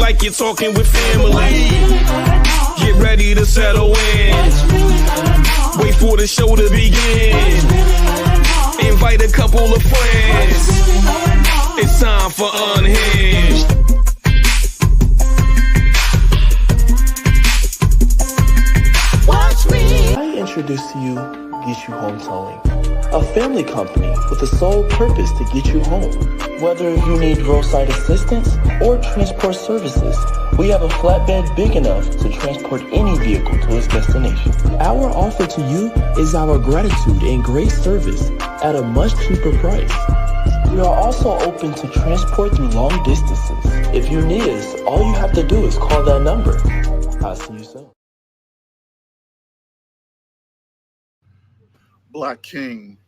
like you're talking with family. Get ready to settle in. Wait for the show to begin. Invite a couple of friends. It's time for Unhinged. I introduce to you Get You Home Towing, a family company with the sole purpose to get you home. Whether you need roadside assistance or transport services, we have a flatbed big enough to transport any vehicle to its destination. Our offer to you is our gratitude and great service at a much cheaper price. We are also open to transport through long distances. If you need us, all you have to do is call that number. I'll see you soon. Black King,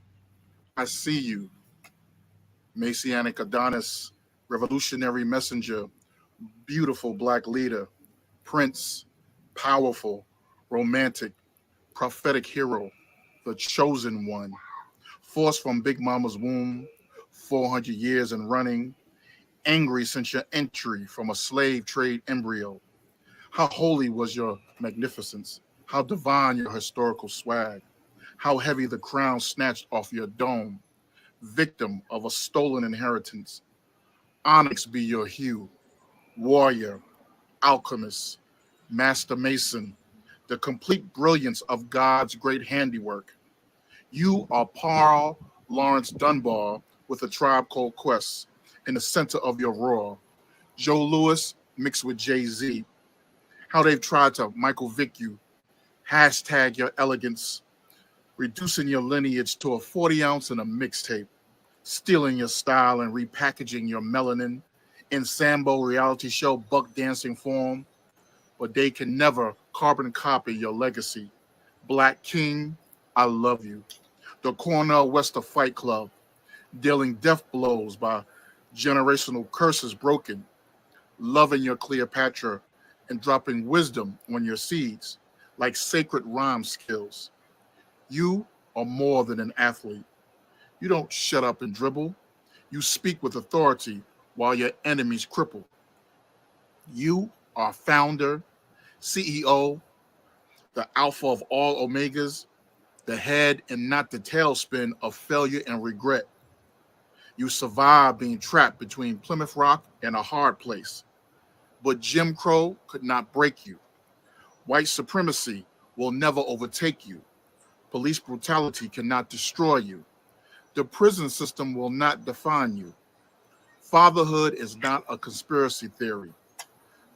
I see you. Messianic Adonis, revolutionary messenger, beautiful black leader, prince, powerful, romantic, prophetic hero, the chosen one, forced from Big Mama's womb, 400 years and running, angry since your entry from a slave trade embryo. How holy was your magnificence, how divine your historical swag, how heavy the crown snatched off your dome, victim of a stolen inheritance. Onyx be your hue, warrior, alchemist, master mason, the complete brilliance of God's great handiwork. You are Paul Lawrence Dunbar with a Tribe Called Quest in the center of your roar. Joe Lewis mixed with Jay-Z. How they've tried to Michael Vick you, hashtag your elegance, reducing your lineage to a 40 ounce and a mixtape, stealing your style and repackaging your melanin in Sambo reality show buck dancing form, but they can never carbon copy your legacy. Black King, I love you. The Cornell Wester Fight Club, dealing death blows by generational curses broken, loving your Cleopatra and dropping wisdom on your seeds like sacred rhyme skills. You are more than an athlete. You don't shut up and dribble. You speak with authority while your enemies cripple. You are founder, CEO, the alpha of all omegas, the head and not the tailspin of failure and regret. You survived being trapped between Plymouth Rock and a hard place. But Jim Crow could not break you. White supremacy will never overtake you. Police brutality cannot destroy you. The prison system will not define you. Fatherhood is not a conspiracy theory.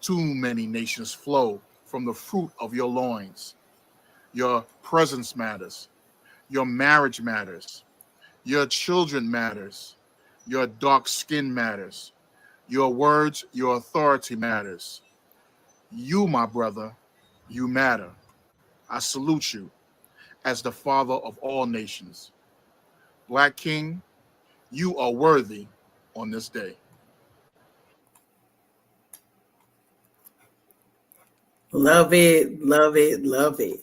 Too many nations flow from the fruit of your loins. Your presence matters. Your marriage matters. Your children matters. Your dark skin matters. Your words, your authority matters. You, my brother, you matter. I salute you as the father of all nations. Black King, you are worthy on this day. Love it, love it, love it.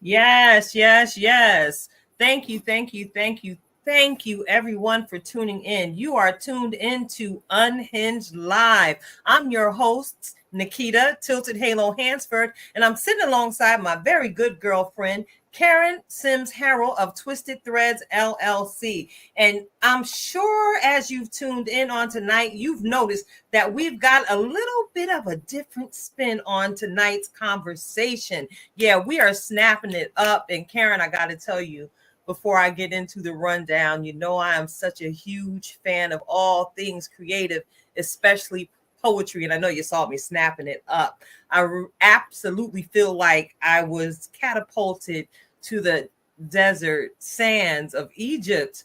Yes, yes, yes. Thank you, thank you, thank you, thank you, everyone, for tuning in. You are tuned into Unhinged Live. I'm your host, Nikita Tilted Halo Hansford, and I'm sitting alongside my very good girlfriend, Karen Sims Harrell of Twisted Threads LLC. And I'm sure as you've tuned in on tonight, you've noticed that we've got a little bit of a different spin on tonight's conversation. Yeah, we are snapping it up. And Karen, I got to tell you, before I get into the rundown, you know I am such a huge fan of all things creative, especially poetry, and I know you saw me snapping it up. I absolutely feel like I was catapulted to the desert sands of Egypt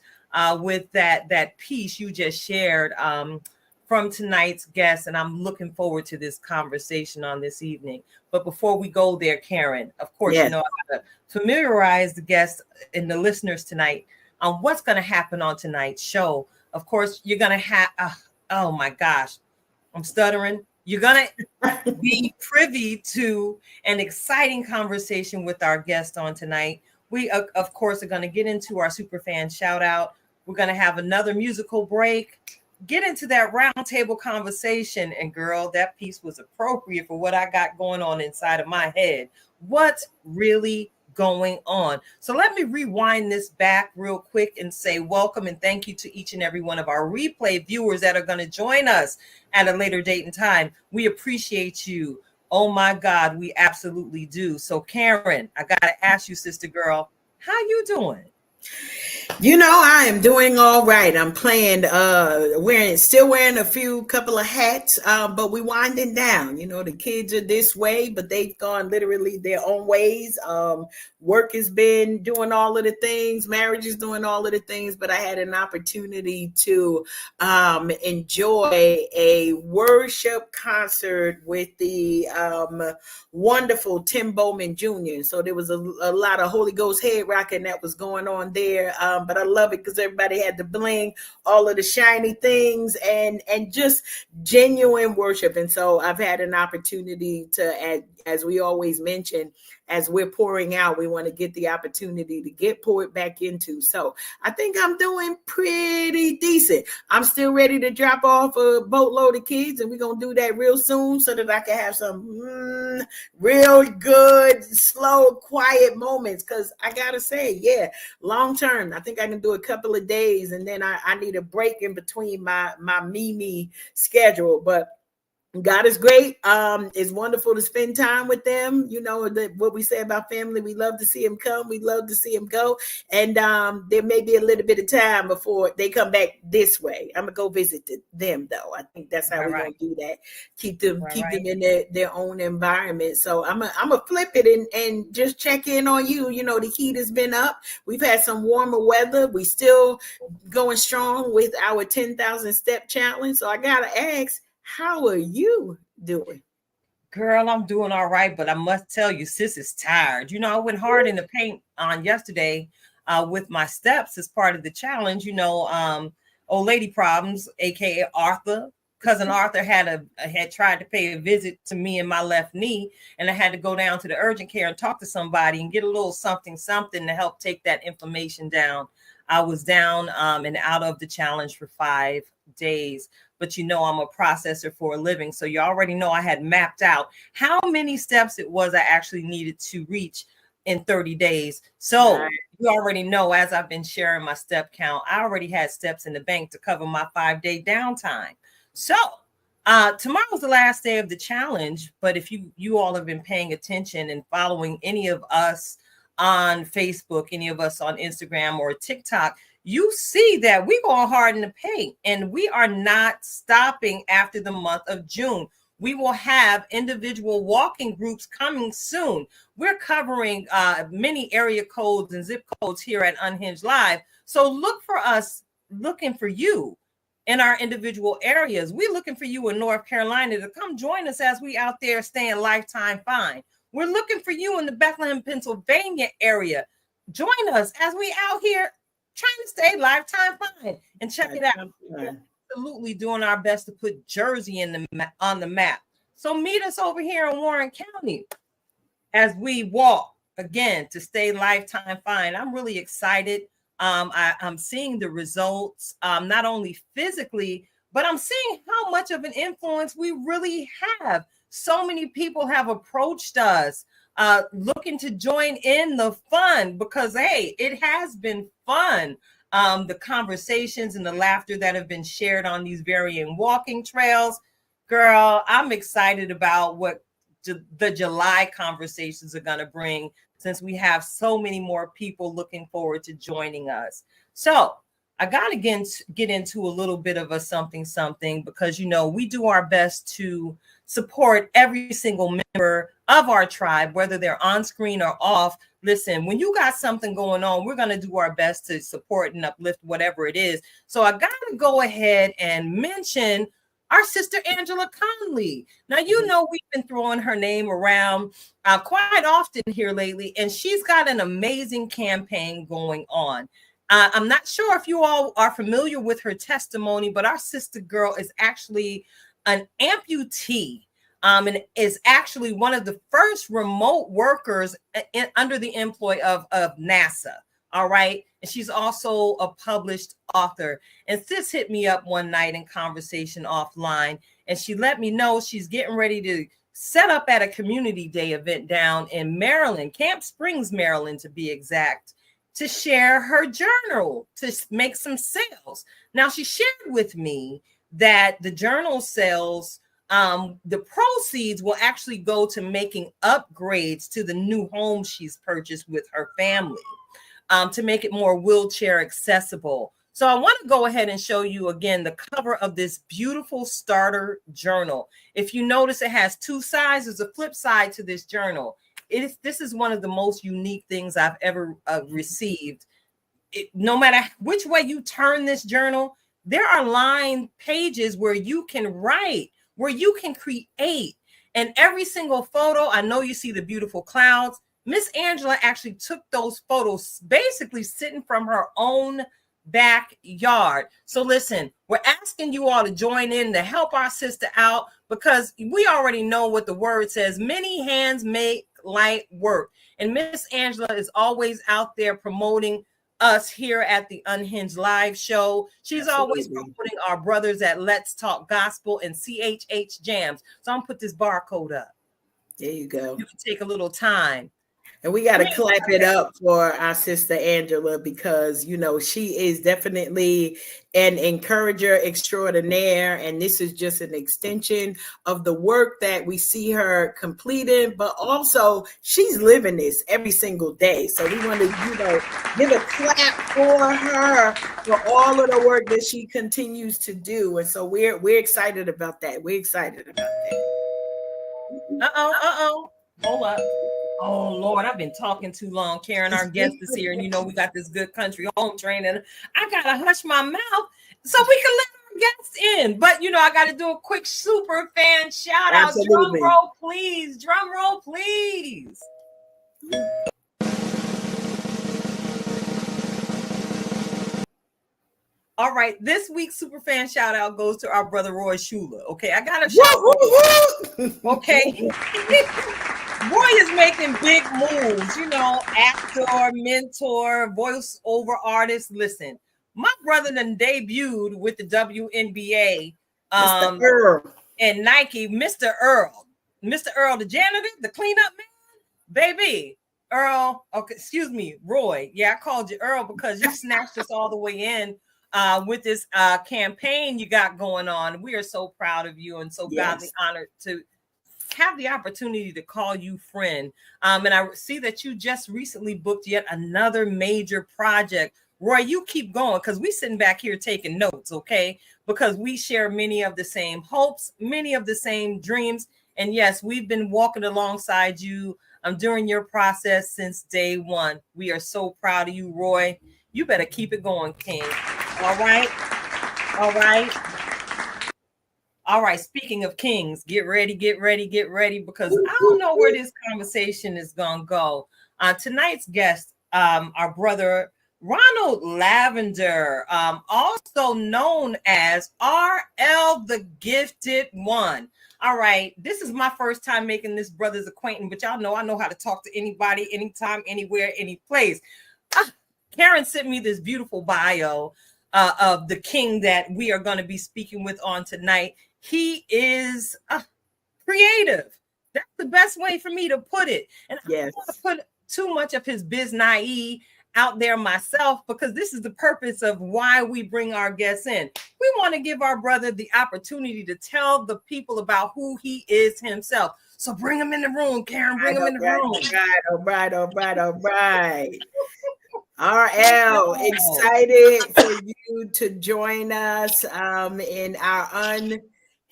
with that piece you just shared from tonight's guest, and I'm looking forward to this conversation on this evening. But before we go there, Karen, of course, Yes. you know I have to familiarize the guests and the listeners tonight on what's going to happen on tonight's show. Of course, you're going to have, oh my gosh, I'm stuttering. You're going to be privy to an exciting conversation with our guest on tonight. We, of course, are going to get into our superfan shout out. We're going to have another musical break. get into that roundtable conversation. And girl, that piece was appropriate for what I got going on inside of my head. What's really going on? So let me rewind this back real quick and say welcome and thank you to each and every one of our replay viewers that are going to join us at a later date and time. We appreciate you. Oh my God, we absolutely do. So Karen, I got to ask you, sister girl, how you doing? You know, I am doing all right. I'm playing, still wearing a couple of hats, but we winding down. You know, the kids are this way, but they've gone literally their own ways. Work has been doing all of the things, marriage is doing all of the things, but I had an opportunity to enjoy a worship concert with the wonderful Tim Bowman Jr. So there was a lot of Holy Ghost head rocking that was going on there. But I love it because everybody had the bling, all of the shiny things, and just genuine worship. And so I've had an opportunity to, as we always mention, as we're pouring out, we want to get the opportunity to get poured back into. So I think I'm doing pretty decent. I'm still ready to drop off a boatload of kids, and we're going to do that real soon so that I can have some real good, slow, quiet moments. Because I got to say, yeah, long term, I think I can do a couple of days, and then I need a break in between my me schedule. But God is great. It's wonderful to spend time with them. You know, what we say about family, we love to see them come. We love to see them go. And there may be a little bit of time before they come back this way. I'm going to go visit them, though. I think that's how we're going to do that. Keep them in their own environment. So I'm gonna flip it and just check in on you. You know, the heat has been up. We've had some warmer weather. We still going strong with our 10,000 step challenge. So I got to ask, how are you doing? Girl, I'm doing all right, but I must tell you, sis is tired. You know, I went hard in the paint on yesterday with my steps as part of the challenge. You know, old lady problems, aka Arthur. Cousin Arthur had tried to pay a visit to me in my left knee, and I had to go down to the urgent care and talk to somebody and get a little something to help take that inflammation down. I was down and out of the challenge for 5 days. But you know, I'm a processor for a living. So you already know I had mapped out how many steps it was I actually needed to reach in 30 days. So you already know, as I've been sharing my step count, I already had steps in the bank to cover my 5-day downtime. So tomorrow's the last day of the challenge. But if you all have been paying attention and following any of us on Facebook, any of us on Instagram or TikTok, you see that we're going hard in the paint, and we are not stopping after the month of June. We will have individual walking groups coming soon. We're covering many area codes and zip codes here at Unhinged Live. So look for us, looking for you in our individual areas. We're looking for you in North Carolina to come join us as we out there staying lifetime fine. We're looking for you in the Bethlehem, Pennsylvania area. Join us as we out here trying to stay lifetime fine. And check it out. We're absolutely doing our best to put Jersey on the map. So meet us over here in Warren County as we walk again to stay lifetime fine. I'm really excited. I'm seeing the results, not only physically, but I'm seeing how much of an influence we really have. So many people have approached us looking to join in the fun because, hey, it has been fun. The conversations and the laughter that have been shared on these varying walking trails. Girl, I'm excited about what the July conversations are going to bring, since we have so many more people looking forward to joining us. So I got to get into a little bit of a something, because, you know, we do our best to support every single member of our tribe, whether they're on screen or off. Listen, when you got something going on, we're going to do our best to support and uplift whatever it is. So I got to go ahead and mention our sister Angela Conley. Now, you know, we've been throwing her name around quite often here lately, and she's got an amazing campaign going on. I'm not sure if you all are familiar with her testimony, but our sister girl is actually an amputee and is actually one of the first remote workers under the employ of NASA, All right. And she's also a published author. And sis hit me up one night in conversation offline, and she let me know she's getting ready to set up at a community day event down in Maryland, Camp Springs, Maryland, to be exact, to share her journal, to make some sales. Now, she shared with me that the journal sales, the proceeds will actually go to making upgrades to the new home she's purchased with her family, to make it more wheelchair accessible. So I want to go ahead and show you again the cover of this beautiful starter journal. If you notice, it has two sides. There's a flip side to this journal. This is one of the most unique things I've ever received. No matter which way you turn this journal, there are lined pages where you can write, where you can create. And every single photo, I know you see the beautiful clouds. Miss Angela actually took those photos basically sitting from her own backyard. So listen, we're asking you all to join in to help our sister out, because we already know what the word says. Many hands make light work. And Miss Angela is always out there promoting us here at the Unhinged Live show. She's always promoting our brothers at Let's Talk Gospel and CHH Jams. So I'm gonna put this barcode up. There you go. You can take a little time. And we got to clap it up for our sister Angela, because, you know, she is definitely an encourager extraordinaire. And this is just an extension of the work that we see her completing. But also, she's living this every single day. So we want to, you know, give a clap for her for all of the work that she continues to do. And so we're excited about that. We're excited about that. Hold up. Oh, Lord, I've been talking too long. Karen, our guest is here, and you know we got this good country home training. I got to hush my mouth so we can let our guests in. But, you know, I got to do a quick super fan shout out. Absolutely. Drum roll, please. Drum roll, please. All right, this week's super fan shout out goes to our brother Roy Shula. Okay, I got to shout out. Okay. Roy is making big moves, you know, actor, mentor, voiceover artist. Listen, my brother done debuted with the WNBA Mr. Earl. and Nike, Mr. Earl. Mr. Earl, the janitor, the cleanup man, baby. Earl, okay, excuse me, Roy. Yeah, I called you Earl because you snatched us all the way in with this campaign you got going on. We are so proud of you and so godly honored to have the opportunity to call you friend. And I see that you just recently booked yet another major project. Roy, you keep going, because we sitting back here taking notes, okay? Because we share many of the same hopes, many of the same dreams. And yes, we've been walking alongside you during your process since day one. We are so proud of you, Roy. You better keep it going, King. All right? All right? All right, speaking of kings, get ready, because I don't know where this conversation is going to go. Tonight's guest, our brother Ronald Lavender, also known as RL the Gifted One. All right, this is my first time making this brother's acquaintance, but y'all know I know how to talk to anybody, anytime, anywhere, any place. Karen sent me this beautiful bio of the king that we are going to be speaking with on tonight. He is creative. That's the best way for me to put it. And I don't want to put too much of his biz naive out there myself, because this is the purpose of why we bring our guests in. We want to give our brother the opportunity to tell the people about who he is himself. So bring him in the room, Karen. Bring him in the room. All right. RL, excited for you to join us in our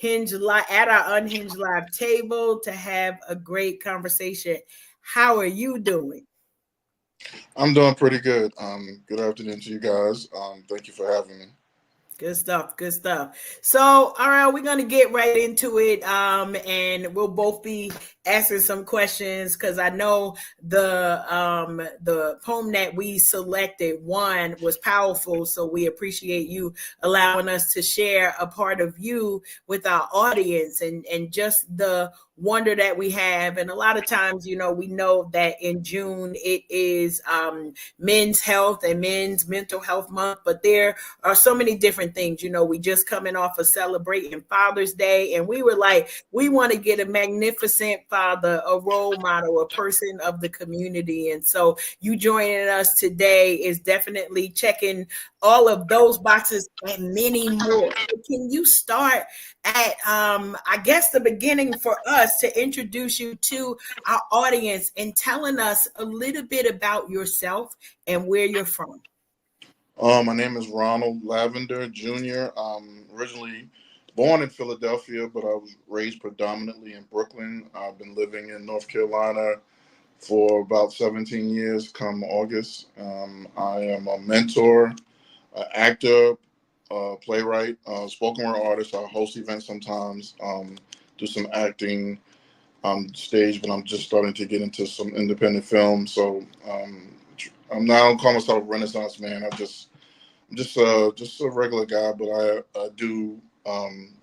Unhinged Live table to have a great conversation. How are you doing? I'm doing pretty good. Good afternoon to you guys. Thank you for having me. Good stuff. Good stuff. So, all right, we're gonna get right into it. And we'll both be asking some questions because I know the poem that we selected one was powerful. So we appreciate you allowing us to share a part of you with our audience and just the wonder that we have. And a lot of times, you know, we know that in June it is men's health and men's mental health month, but there are so many different things. You know, we just coming off of celebrating Father's Day, and we were like, we want to get a magnificent father, a role model, a person of the community. And so you joining us today is definitely checking all of those boxes and many more. So can you start at I guess the beginning for us to introduce you to our audience and telling us a little bit about yourself and where you're from? My name is Ronald Lavender Jr. Originally born in Philadelphia, but I was raised predominantly in Brooklyn. I've been living in North Carolina for about 17 years come August. I am a mentor, an actor, playwright, spoken word artist. I host events sometimes, do some acting stage, but I'm just starting to get into some independent film. So I'm now, I don't call myself a Renaissance man. I'm just a regular guy, but I do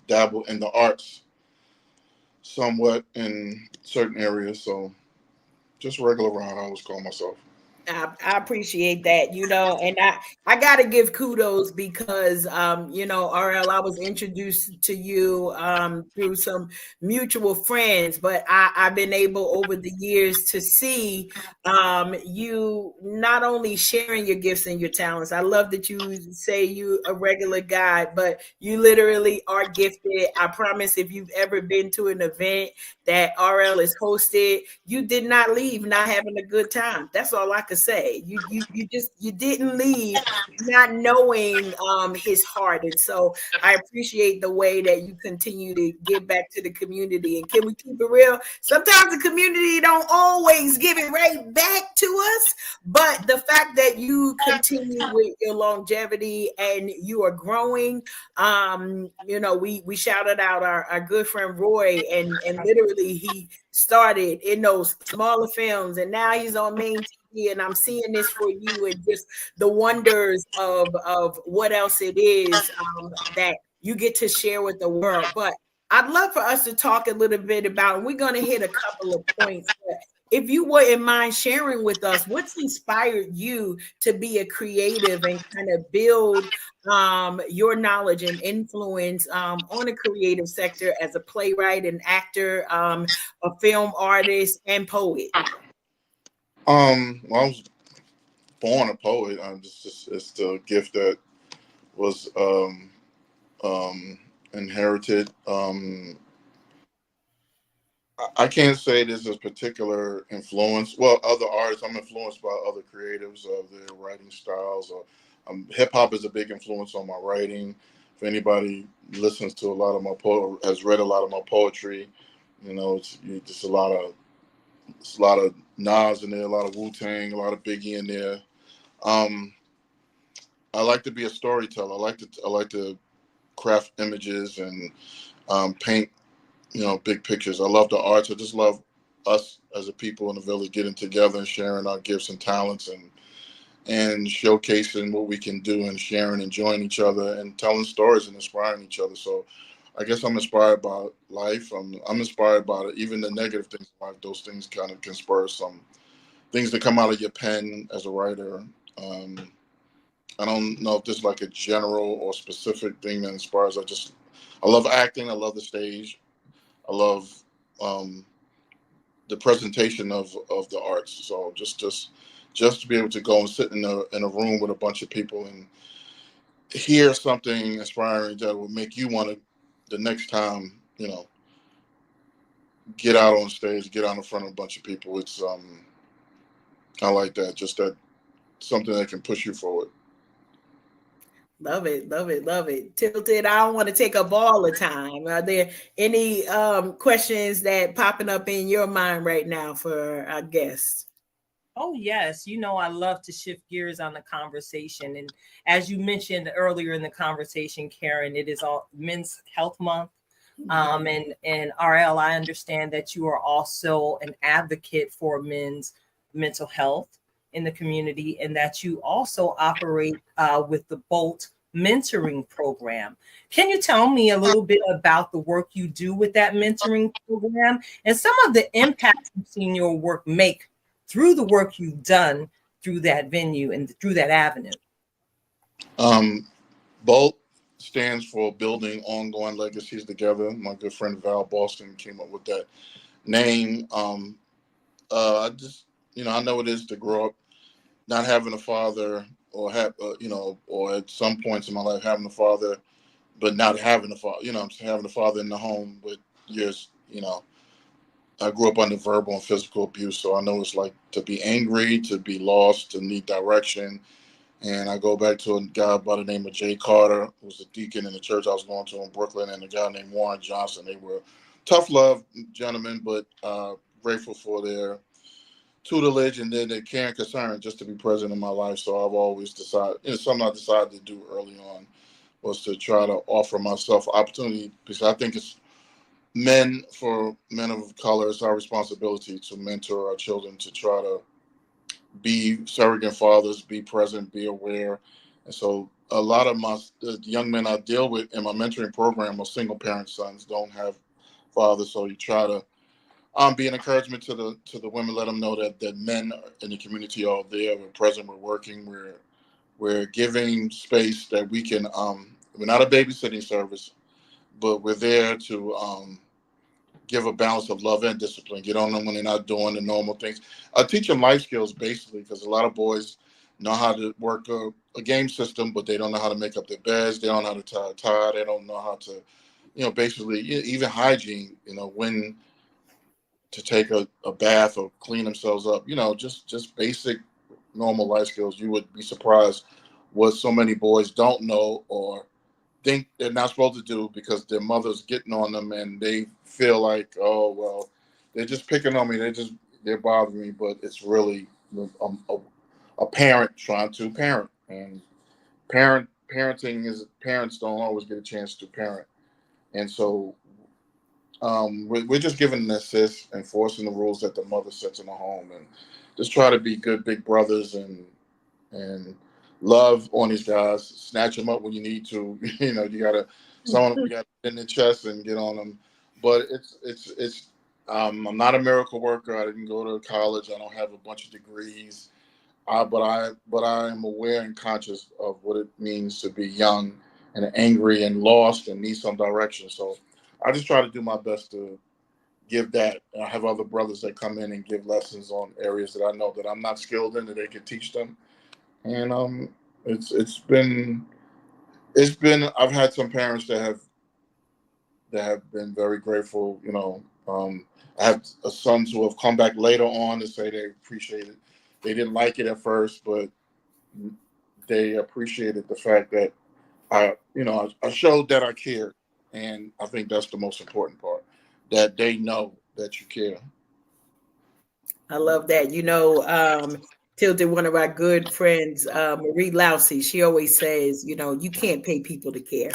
dabble in the arts somewhat in certain areas. So just regular Ron, I always call myself. I appreciate that, you know, and I got to give kudos because, you know, RL, I was introduced to you through some mutual friends, but I've been able over the years to see you not only sharing your gifts and your talents. I love that you say you a regular guy, but you literally are gifted. I promise if you've ever been to an event that RL is hosted, you did not leave not having a good time. That's all I could say. You didn't leave not knowing his heart. And so I appreciate the way that you continue to give back to the community. And can we keep it real? Sometimes the community don't always give it right back to us, but the fact that you continue with your longevity and you are growing, you know, we shouted out our good friend Roy, and literally he started in those smaller films and now he's on main TV, and I'm seeing this for you and just the wonders of what else it is that you get to share with the world. But I'd love for us to talk a little bit about, and we're going to hit a couple of points, but if you wouldn't mind sharing with us what's inspired you to be a creative and kind of build your knowledge and influence on a creative sector as a playwright, an actor, a film artist, and poet. Well, I was born a poet. I'm just it's the gift that was inherited. I can't say there's a particular influence. Well, other artists, I'm influenced by other creatives of their writing styles. Or hip hop is a big influence on my writing. If anybody listens to a lot of my has read a lot of my poetry, you know, just a lot of Nas in there, a lot of Wu Tang, a lot of Biggie in there. I like to be a storyteller. I like to craft images and paint, you know, big pictures. I love the arts. I just love us as a people in the village getting together and sharing our gifts and talents and showcasing what we can do and sharing, enjoying each other and telling stories and inspiring each other. So I guess I'm inspired by life. I'm inspired by even the negative things in life. Those things kind of can spur some things that come out of your pen as a writer. I don't know if there's like a general or specific thing that inspires. I love acting. I love the stage. I love the presentation of the arts. So just to be able to go and sit in a room with a bunch of people and hear something inspiring that will make you want to the next time, you know, get out on stage, get out in front of a bunch of people. It's I like that. Just that something that can push you forward. Love it, love it, love it. Tilted, I don't want to take up all the time. Are there any questions that popping up in your mind right now for our guests? Oh, yes. You know, I love to shift gears on the conversation. And as you mentioned earlier in the conversation, Karen, it is all Men's Health Month. And RL, I understand that you are also an advocate for men's mental health in the community, and that you also operate with the Bolt mentoring program. Can you tell me a little bit about the work you do with that mentoring program and some of the impacts you've seen your work make through the work you've done through that venue and through that avenue? BOLT stands for Building Ongoing Legacies Together. My good friend Val Boston came up with that name. I just, I know it is to grow up not having a father, or have, or at some points in my life having a father, but not having a father. I'm having a father in the home with years. I grew up under verbal and physical abuse, so I know it's like to be angry, to be lost, to need direction. And I go back to a guy by the name of Jay Carter, who was a deacon in the church I was going to in Brooklyn, and a guy named Warren Johnson. They were tough love gentlemen, but grateful for their tutelage and then their care and concern just to be present in my life. So I've always decided, something I decided to do early on was to try to offer myself opportunity, because I think it's for men of color, it's our responsibility to mentor our children, to try to be surrogate fathers, be present, be aware. And so a lot of the young men I deal with in my mentoring program are single parent sons, don't have fathers. So you try to be an encouragement to the women, let them know that men in the community are there, we're present, we're working, we're giving space that we can, we're not a babysitting service, but we're there to give a balance of love and discipline. Get on them when they're not doing the normal things. Teach them life skills, basically, because a lot of boys know how to work a game system, but they don't know how to make up their beds. They don't know how to tie a tie. They don't know how to, basically, even hygiene, when to take a bath or clean themselves up, just basic normal life skills. You would be surprised what so many boys don't know or think they're not supposed to do because their mother's getting on them and they feel like, oh, well, they're just picking on me. They're bothering me, but it's really a parent trying to parent. And parenting is, parents don't always get a chance to parent. And so we're just giving an assist, enforcing the rules that the mother sets in the home, and just try to be good big brothers and love on these guys. Snatch them up when you need to. You gotta you gotta in the chest and get on them. But it's I'm not a miracle worker. I didn't go to college. I don't have a bunch of degrees. But I am aware and conscious of what it means to be young and angry and lost and need some direction. So I just try to do my best to give that. I have other brothers that come in and give lessons on areas that I know that I'm not skilled in, that they can teach them. And it's been I've had some parents that have been very grateful. I have sons who have come back later on to say they appreciate it. They didn't like it at first, but they appreciated the fact that I showed that I cared. And I think that's the most important part, that they know that you care. I love that. Tilted, one of our good friends, Marie Lousy, she always says, you can't pay people to care.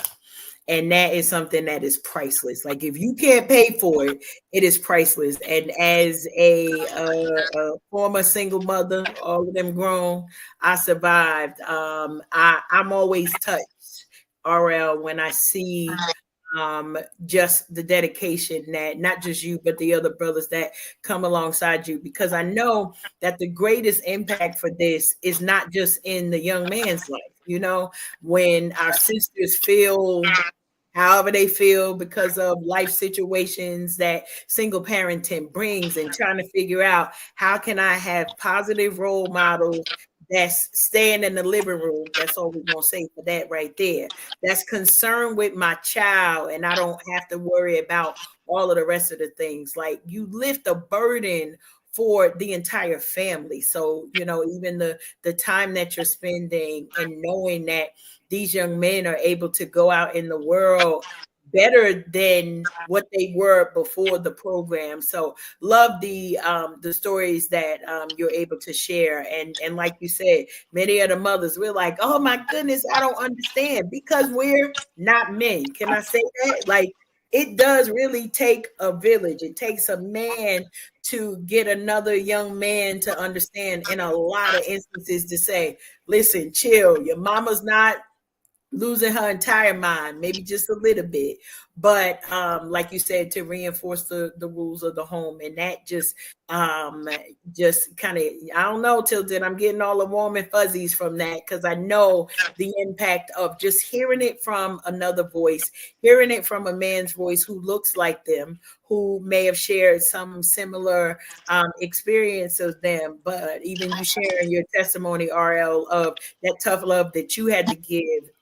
And that is something that is priceless. Like if you can't pay for it, it is priceless. And as a former single mother, all of them grown, I survived. I'm always touched, RL, when I see just the dedication that not just you, but the other brothers that come alongside you, because I know that the greatest impact for this is not just in the young man's life. When our sisters feel however they feel because of life situations that single parenting brings, and trying to figure out how can I have positive role models that's staying in the living room. That's all we're going to say for that right there. That's concerned with my child, and I don't have to worry about all of the rest of the things. Like, you lift a burden for the entire family. So, even the time that you're spending and knowing that these young men are able to go out in the world, better than what they were before the program. So love the stories that you're able to share. And like you said, many of the mothers, we're like, oh my goodness, I don't understand, because we're not men. Can I say that? Like, it does really take a village. It takes a man to get another young man to understand, in a lot of instances, to say, listen, chill, your mama's not losing her entire mind, maybe just a little bit, but like you said, to reinforce the rules of the home. And that just kind of, I don't know, Tilted, I'm getting all the warm and fuzzies from that, because I know the impact of just hearing it from another voice, hearing it from a man's voice who looks like them, who may have shared some similar experience as them. But even you sharing your testimony, RL, of that tough love that you had to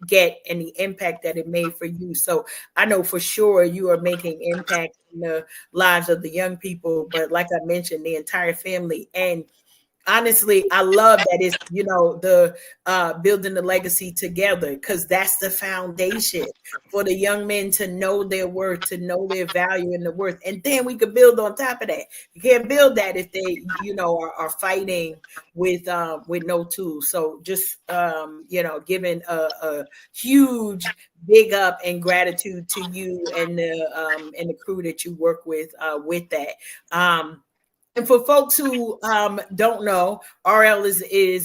get, and the impact that it made for you. So I know for sure you are making impact in the lives of the young people, but like I mentioned, the entire family. And honestly, I love that it's, the building the legacy together, because that's the foundation for the young men to know their worth, to know their value and the worth. And then we could build on top of that. You can't build that if they, are fighting with no tools. So just, giving a huge big up and gratitude to you and the crew that you work with that. And for folks who don't know, RL is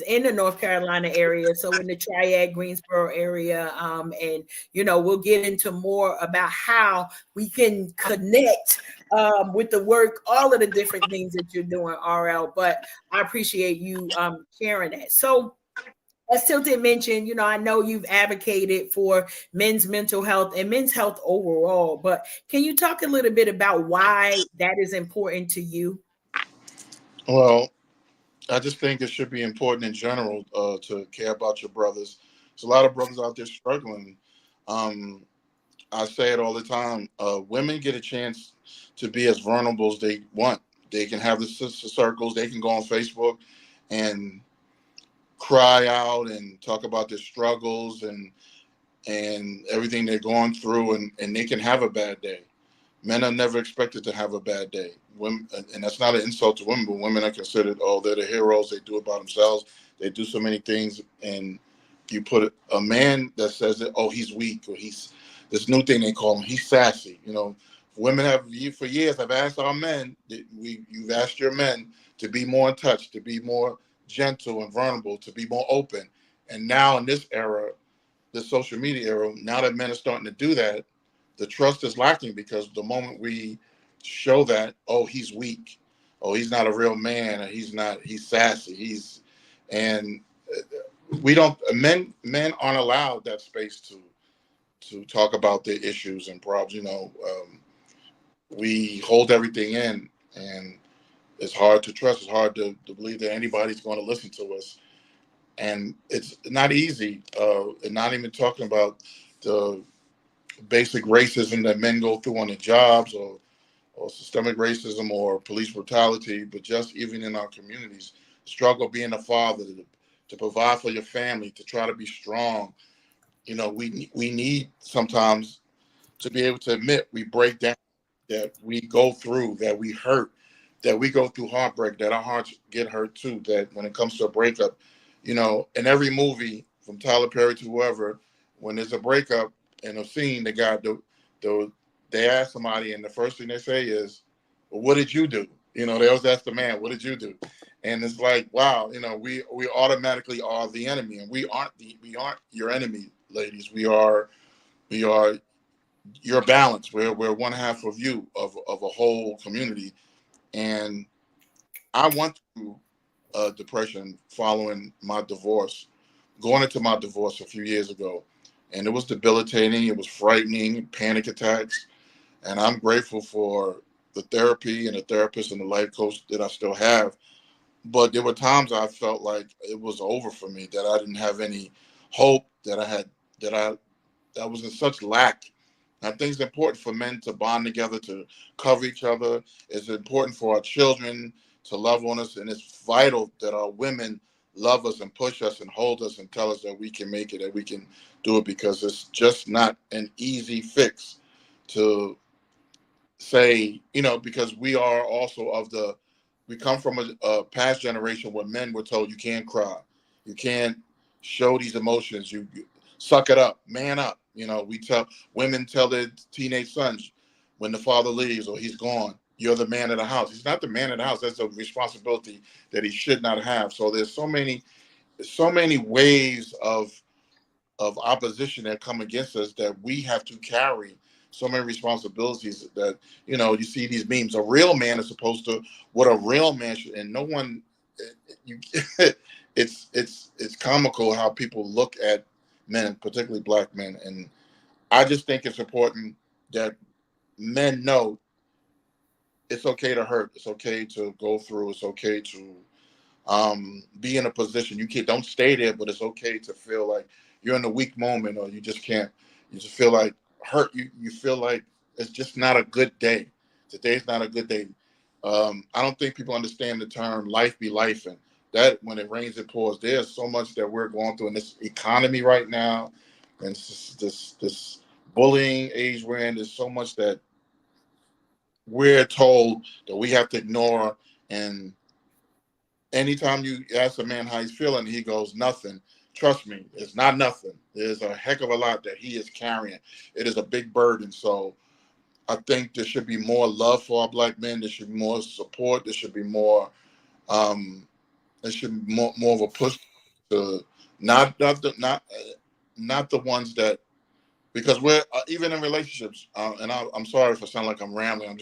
in the North Carolina area, so in the Triad, Greensboro area. And, we'll get into more about how we can connect with the work, all of the different things that you're doing, RL. But I appreciate you sharing that. So, as Tilted mentioned, I know you've advocated for men's mental health and men's health overall, but can you talk a little bit about why that is important to you? Well, I just think it should be important in general to care about your brothers. There's a lot of brothers out there struggling. I say it all the time. Women get a chance to be as vulnerable as they want. They can have the sister circles. They can go on Facebook and cry out and talk about their struggles and everything they're going through, and they can have a bad day. Men are never expected to have a bad day. Women, and that's not an insult to women, but women are considered, they're the heroes. They do it by themselves. They do so many things. And you put a man that says that, he's weak, or he's this new thing they call him, he's sassy. Women for years have asked our men, you've asked your men to be more in touch, to be more gentle and vulnerable, to be more open. And now in this era, the social media era, now that men are starting to do that, the trust is lacking, because the moment we show that, he's weak, he's not a real man, or he's sassy, and we don't, men aren't allowed that space to talk about their issues and problems. We hold everything in, and it's hard to trust. It's hard to believe that anybody's going to listen to us, and it's not easy. And not even talking about the basic racism that men go through on their jobs, or systemic racism, or police brutality, but just even in our communities, struggle being a father, to provide for your family, to try to be strong. We need sometimes to be able to admit we break down, that we go through, that we hurt, that we go through heartbreak, that our hearts get hurt too, that when it comes to a breakup, in every movie from Tyler Perry to whoever, when there's a breakup in a scene, they ask somebody, and the first thing they say is, well, what did you do? They always ask the man, what did you do? And it's like, wow, we automatically are the enemy, and we aren't your enemy, ladies. We are your balance. We're one half of you, of a whole community. And I went through depression following my divorce, going into my divorce a few years ago. And it was debilitating. It was frightening, panic attacks. And I'm grateful for the therapy and the therapist and the life coach that I still have. But there were times I felt like it was over for me, that I didn't have any hope, that I was in such lack. I think it's important for men to bond together, to cover each other. It's important for our children to love on us. And it's vital that our women love us and push us and hold us and tell us that we can make it, that we can do it, because it's just not an easy fix. to say, because we are also we come from a past generation where men were told you can't cry, you can't show these emotions, you suck it up, man up. Women tell their teenage sons when the father leaves or he's gone, you're the man of the house. He's not the man of the house. That's a responsibility that he should not have. So there's so many waves of opposition that come against us that we have to carry so many responsibilities that, you see these memes. A real man is supposed to, what a real man should, and no one, it's comical how people look at men, particularly black men. And I just think it's important that men know it's okay to hurt. It's okay to go through. It's okay to be in a position don't stay there, but it's okay to feel like you're in a weak moment, or you just feel like hurt. You feel like it's just not a good day. Today's not a good day. I don't think people understand the term life be life, and that when it rains it pours. There's so much that we're going through in this economy right now, and this bullying age we're in. There's so much that we're told that we have to ignore. And anytime you ask a man how he's feeling, he goes, nothing. Trust me, it's not nothing. There's a heck of a lot that he is carrying. It is a big burden. So I think there should be more love for our black men. There should be more support. There should be more of a push to not the ones that, because we're even in relationships, and I'm sorry if I sound like I'm rambling.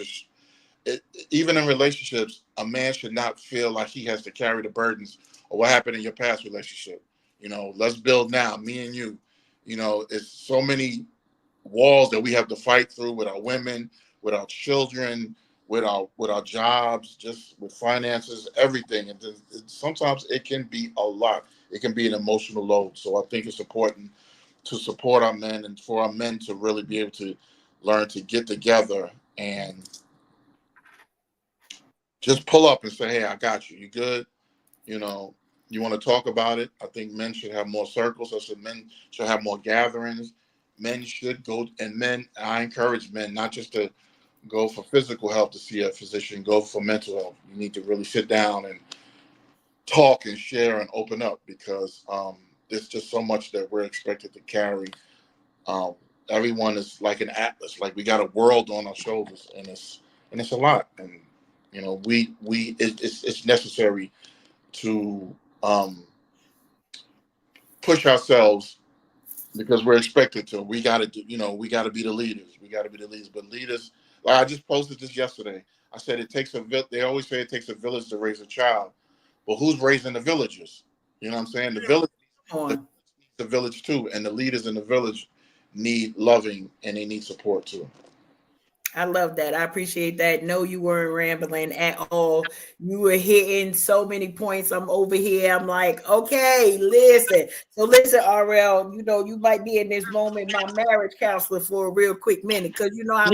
Even in relationships, a man should not feel like he has to carry the burdens of what happened in your past relationship. Let's build now, me and you. It's so many walls that we have to fight through with our women, with our children, with our jobs, just with finances, everything. And sometimes it can be a lot. It can be an emotional load. So I think it's important to support our men, and for our men to really be able to learn to get together and just pull up and say, hey, I got you. You good? You want to talk about it? I think men should have more circles. I said men should have more gatherings. Men should go, and I encourage men not just to go for physical health to see a physician, go for mental health. You need to really sit down and talk and share and open up, because there's just so much that we're expected to carry. Everyone is like an atlas, like we got a world on our shoulders, and it's a lot. And it's necessary to push ourselves, because we're expected to. We got to be the leaders. But leaders, like I just posted this yesterday. I said they always say it takes a village to raise a child, but who's raising the villagers? You know what I'm saying? The village too, and the leaders in the village need loving, and they need support too. I love that. I appreciate that. No, you weren't rambling at all. You were hitting so many points. I'm over here. I'm like, okay, listen. So listen, RL, you might be in this moment my marriage counselor for a real quick minute, because he might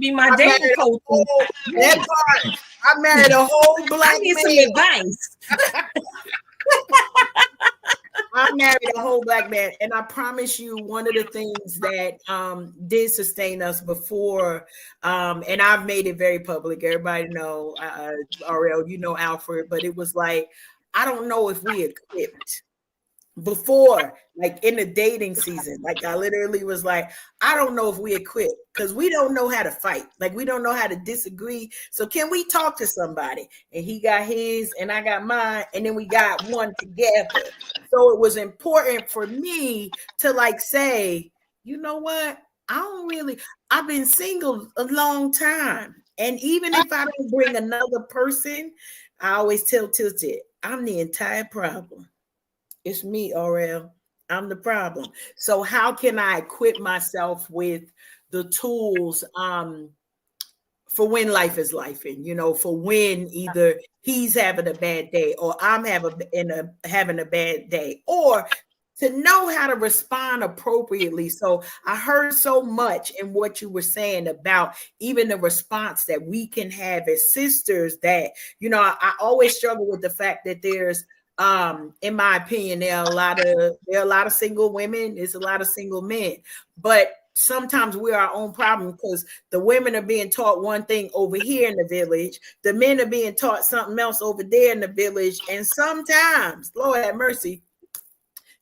be my dating coach. That part. I married a whole black I need man. some advice. I married a whole black man, and I promise you, one of the things that did sustain us before, and I've made it very public. Everybody know, RL, Alfred, but it was like, I don't know if we equipped before, like in the dating season. Like I literally was like, I don't know if we equipped, because we don't know how to fight. Like we don't know how to disagree. So can we talk to somebody? And he got his and I got mine, and then we got one together. So it was important for me to like say, you know what? I've been single a long time. And even if I don't bring another person, I always tell Tilted, I'm the entire problem. It's me, RL. I'm the problem. So how can I equip myself with the tools for when life is life, and for when either he's having a bad day or I'm having a bad day, or to know how to respond appropriately. So I heard so much in what you were saying about even the response that we can have as sisters, that, I always struggle with the fact that there's, in my opinion, there are a lot of single women, there's a lot of single men, but sometimes we're our own problem because the women are being taught one thing over here in the village, the men are being taught something else over there in the village, and sometimes, Lord have mercy,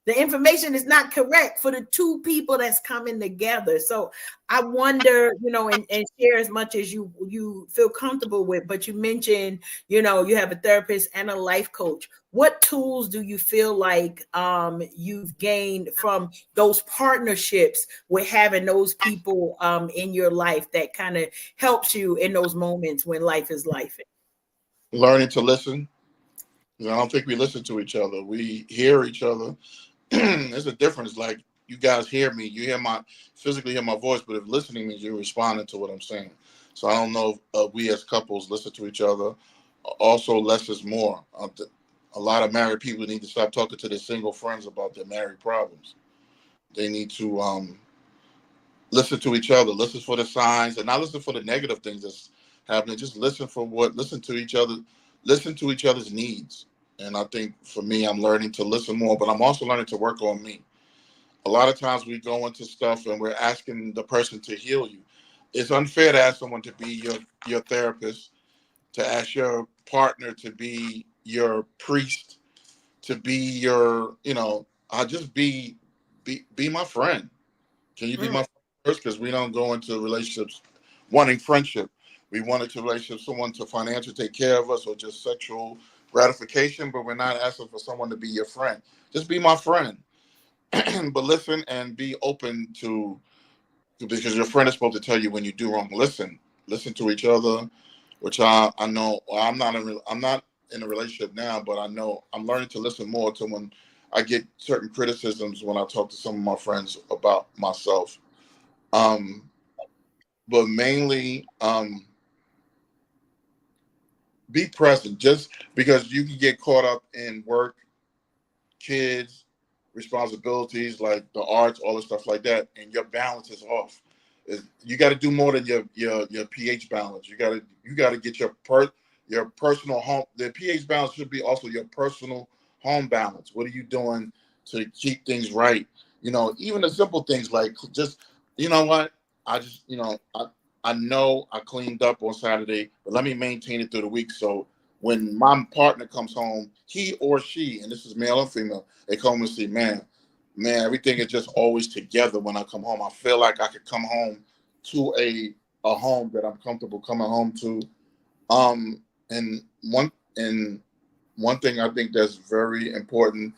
the information is not correct for the two people that's coming together. So I wonder, and share as much as you feel comfortable with, but you mentioned, you have a therapist and a life coach. What tools do you feel like you've gained from those partnerships with having those people in your life that kind of helps you in those moments when life is life? Learning to listen. I don't think we listen to each other. We hear each other. There's a difference. Like, you guys hear me, you physically hear my voice, but if listening means you're responding to what I'm saying. So I don't know if we as couples listen to each other. Also, less is more. A lot of married people need to stop talking to their single friends about their married problems. They need to listen to each other, listen for the signs, and not listen for the negative things that's happening. Just listen to each other, listen to each other's needs. And I think for me, I'm learning to listen more, but I'm also learning to work on me. A lot of times we go into stuff and we're asking the person to heal you. It's unfair to ask someone to be your therapist, to ask your partner to be your priest, to be your, just be my friend. Can you be my friend first? Because we don't go into relationships wanting friendship. We want into relationships someone to financially take care of us or just sexual gratification, but we're not asking for someone to be your friend. Just be my friend. But listen and be open because your friend is supposed to tell you when you do wrong. Listen to each other, which I know. Well, I'm not in a relationship now, but I know I'm learning to listen more to when I get certain criticisms when I talk to some of my friends about myself. But mainly, be present. Just because you can get caught up in work, kids, responsibilities like the arts, all the stuff like that, and your balance is off. You got to do more than your pH balance. You got to get your personal home. The pH balance should be also your personal home balance. What are you doing to keep things right? Even the simple things like just, what I just, I know I cleaned up on Saturday, but let me maintain it through the week. So when my partner comes home, he or she, and this is male and female, they come and say, man, everything is just always together when I come home. I feel like I could come home to a home that I'm comfortable coming home to. And one thing I think that's very important,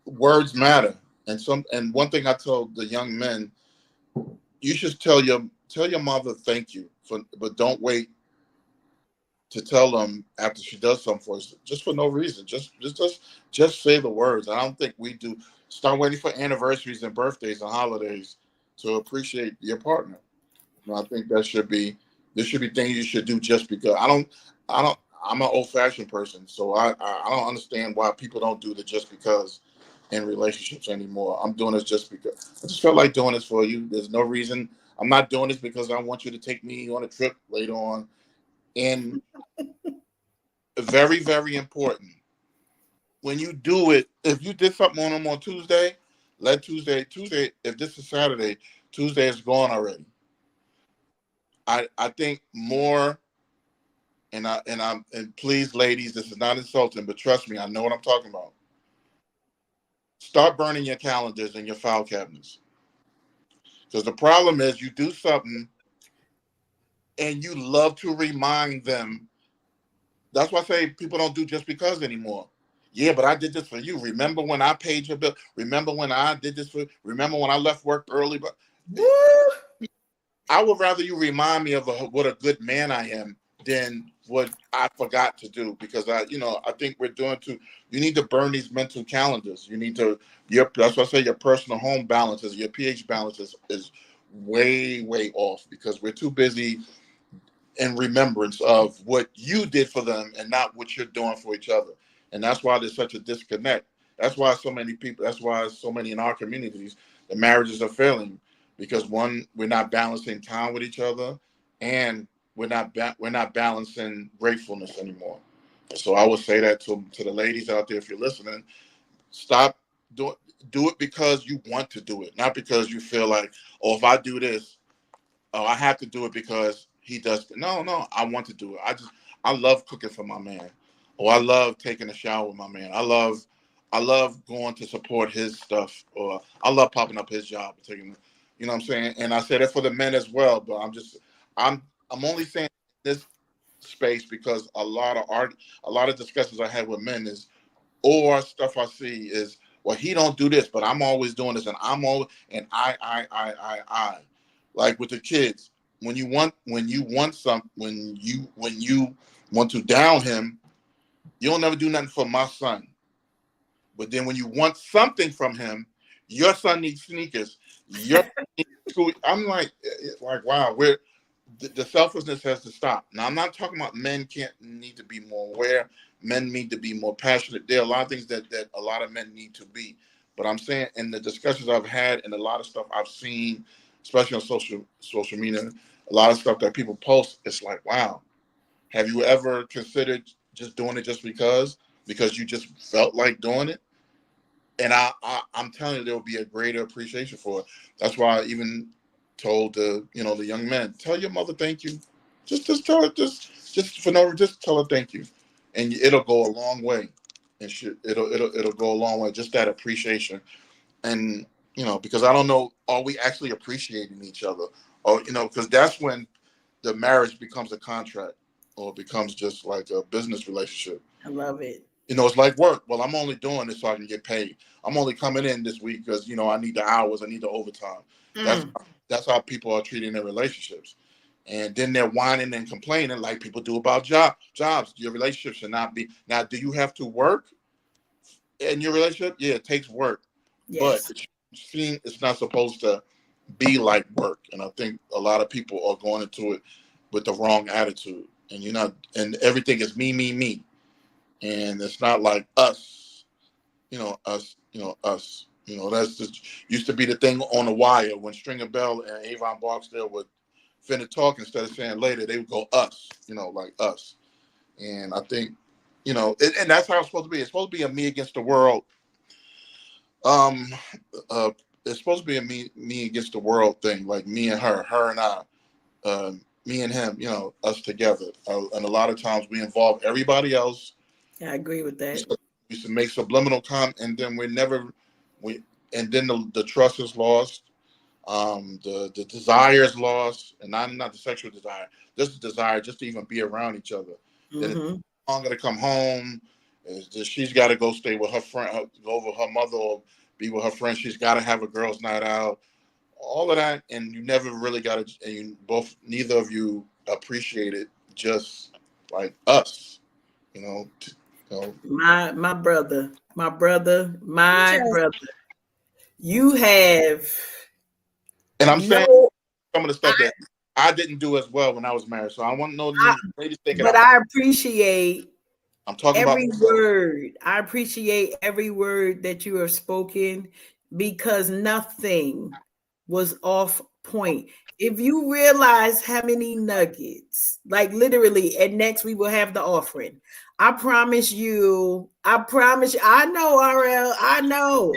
words matter. And one thing I told the young men, you should tell your mother thank you but don't wait to tell them after she does something for us, just for no reason. Just say the words. I don't think we do. Start waiting for anniversaries and birthdays and holidays to appreciate your partner. I think there should be things you should do just because. I'm an old-fashioned person, so I don't understand why people don't do the just because in relationships anymore. I'm doing this just because. I just felt like doing this for you. There's no reason. I'm not doing this because I want you to take me on a trip later on. And very, very important. When you do it, if you did something on them on Tuesday, let Tuesday. If this is Saturday, Tuesday is gone already. I think more, and please, ladies, this is not insulting, but trust me, I know what I'm talking about. Start burning your calendars and your file cabinets, because the problem is you do something and you love to remind them. That's why I say people don't do just because anymore. Yeah, but I did this for you. Remember when I paid your bill? Remember when I did this for? Remember when I left work early? But I would rather you remind me of what a good man I am than what I forgot to do, because I think we're doing too. You need to burn these mental calendars. You need to that's why I say your personal home balances, your pH balance is way, way off, because we're too busy in remembrance of what you did for them and not what you're doing for each other. And that's why there's such a disconnect. That's why so many in our communities, the marriages are failing, because one, we're not balancing time with each other, and we're not balancing gratefulness anymore. So I would say that to the ladies out there, if you're listening, stop doing. do it because you want to do it, not because you feel like, oh, if I do this, oh, I have to do it because he does. No, I want to do it. I love cooking for my man. Or I love taking a shower with my man. I love going to support his stuff. Or I love popping up his job and taking, you know what I'm saying? And I say that for the men as well. But I'm only saying this space because a lot of discussions I had with men is, or stuff I see is, well, he don't do this, but I'm always doing this, and I'm always, and I. Like with the kids, when you want to down him, you'll never do nothing for my son. But then when you want something from him, your son needs sneakers. Your son needs school. I'm like wow, the selfishness has to stop. Now I'm not talking about men need to be more aware. Men need to be more passionate. There are a lot of things that a lot of men need to be. But I'm saying in the discussions I've had and a lot of stuff I've seen, especially on social media, a lot of stuff that people post, it's like, wow, have you ever considered just doing it just because you just felt like doing it? And I'm telling you, there will be a greater appreciation for it. That's why I even told the young men, tell your mother thank you. Just tell her, just tell her thank you, and it'll go a long way. And it'll go a long way. Just that appreciation, and because I don't know, are we actually appreciating each other, or because that's when the marriage becomes a contract, or it becomes just like a business relationship. I love it. It's like work. Well, I'm only doing this so I can get paid. I'm only coming in this week because I need the hours, I need the overtime. That's how people are treating their relationships. And then they're whining and complaining like people do about jobs. Your relationship should not be. Now, do you have to work in your relationship? Yeah, it takes work. Yes. But it's not supposed to be like work. And I think a lot of people are going into it with the wrong attitude. And everything is me. And it's not like us. That's just used to be the thing on the wire when Stringer Bell and Avon Barksdale would finna talk, instead of saying later, they would go us, like us. And I think, and that's how it's supposed to be. It's supposed to be a me against the world. It's supposed to be a me against the world thing, like me and her and I, me and him, us together. And a lot of times we involve everybody else. I agree with that. We used to make subliminal comment, and then and then the trust is lost. The desire is lost, and not the sexual desire, just the desire just to even be around each other. Then it's not going to come home. She's got to go stay with her friend, go over her mother, or be with her friend. She's got to have a girls' night out. All of that, and you never really got to. And neither of you appreciate it, just like us. My brother. You have. And I'm saying some of the stuff that I didn't do as well when I was married. So I want to know ladies thinking. But I appreciate I'm talking every about word. I appreciate every word that you have spoken, because nothing was off point. If you realize how many nuggets, like literally, and next we will have the offering. I promise you, I know, RL, I know.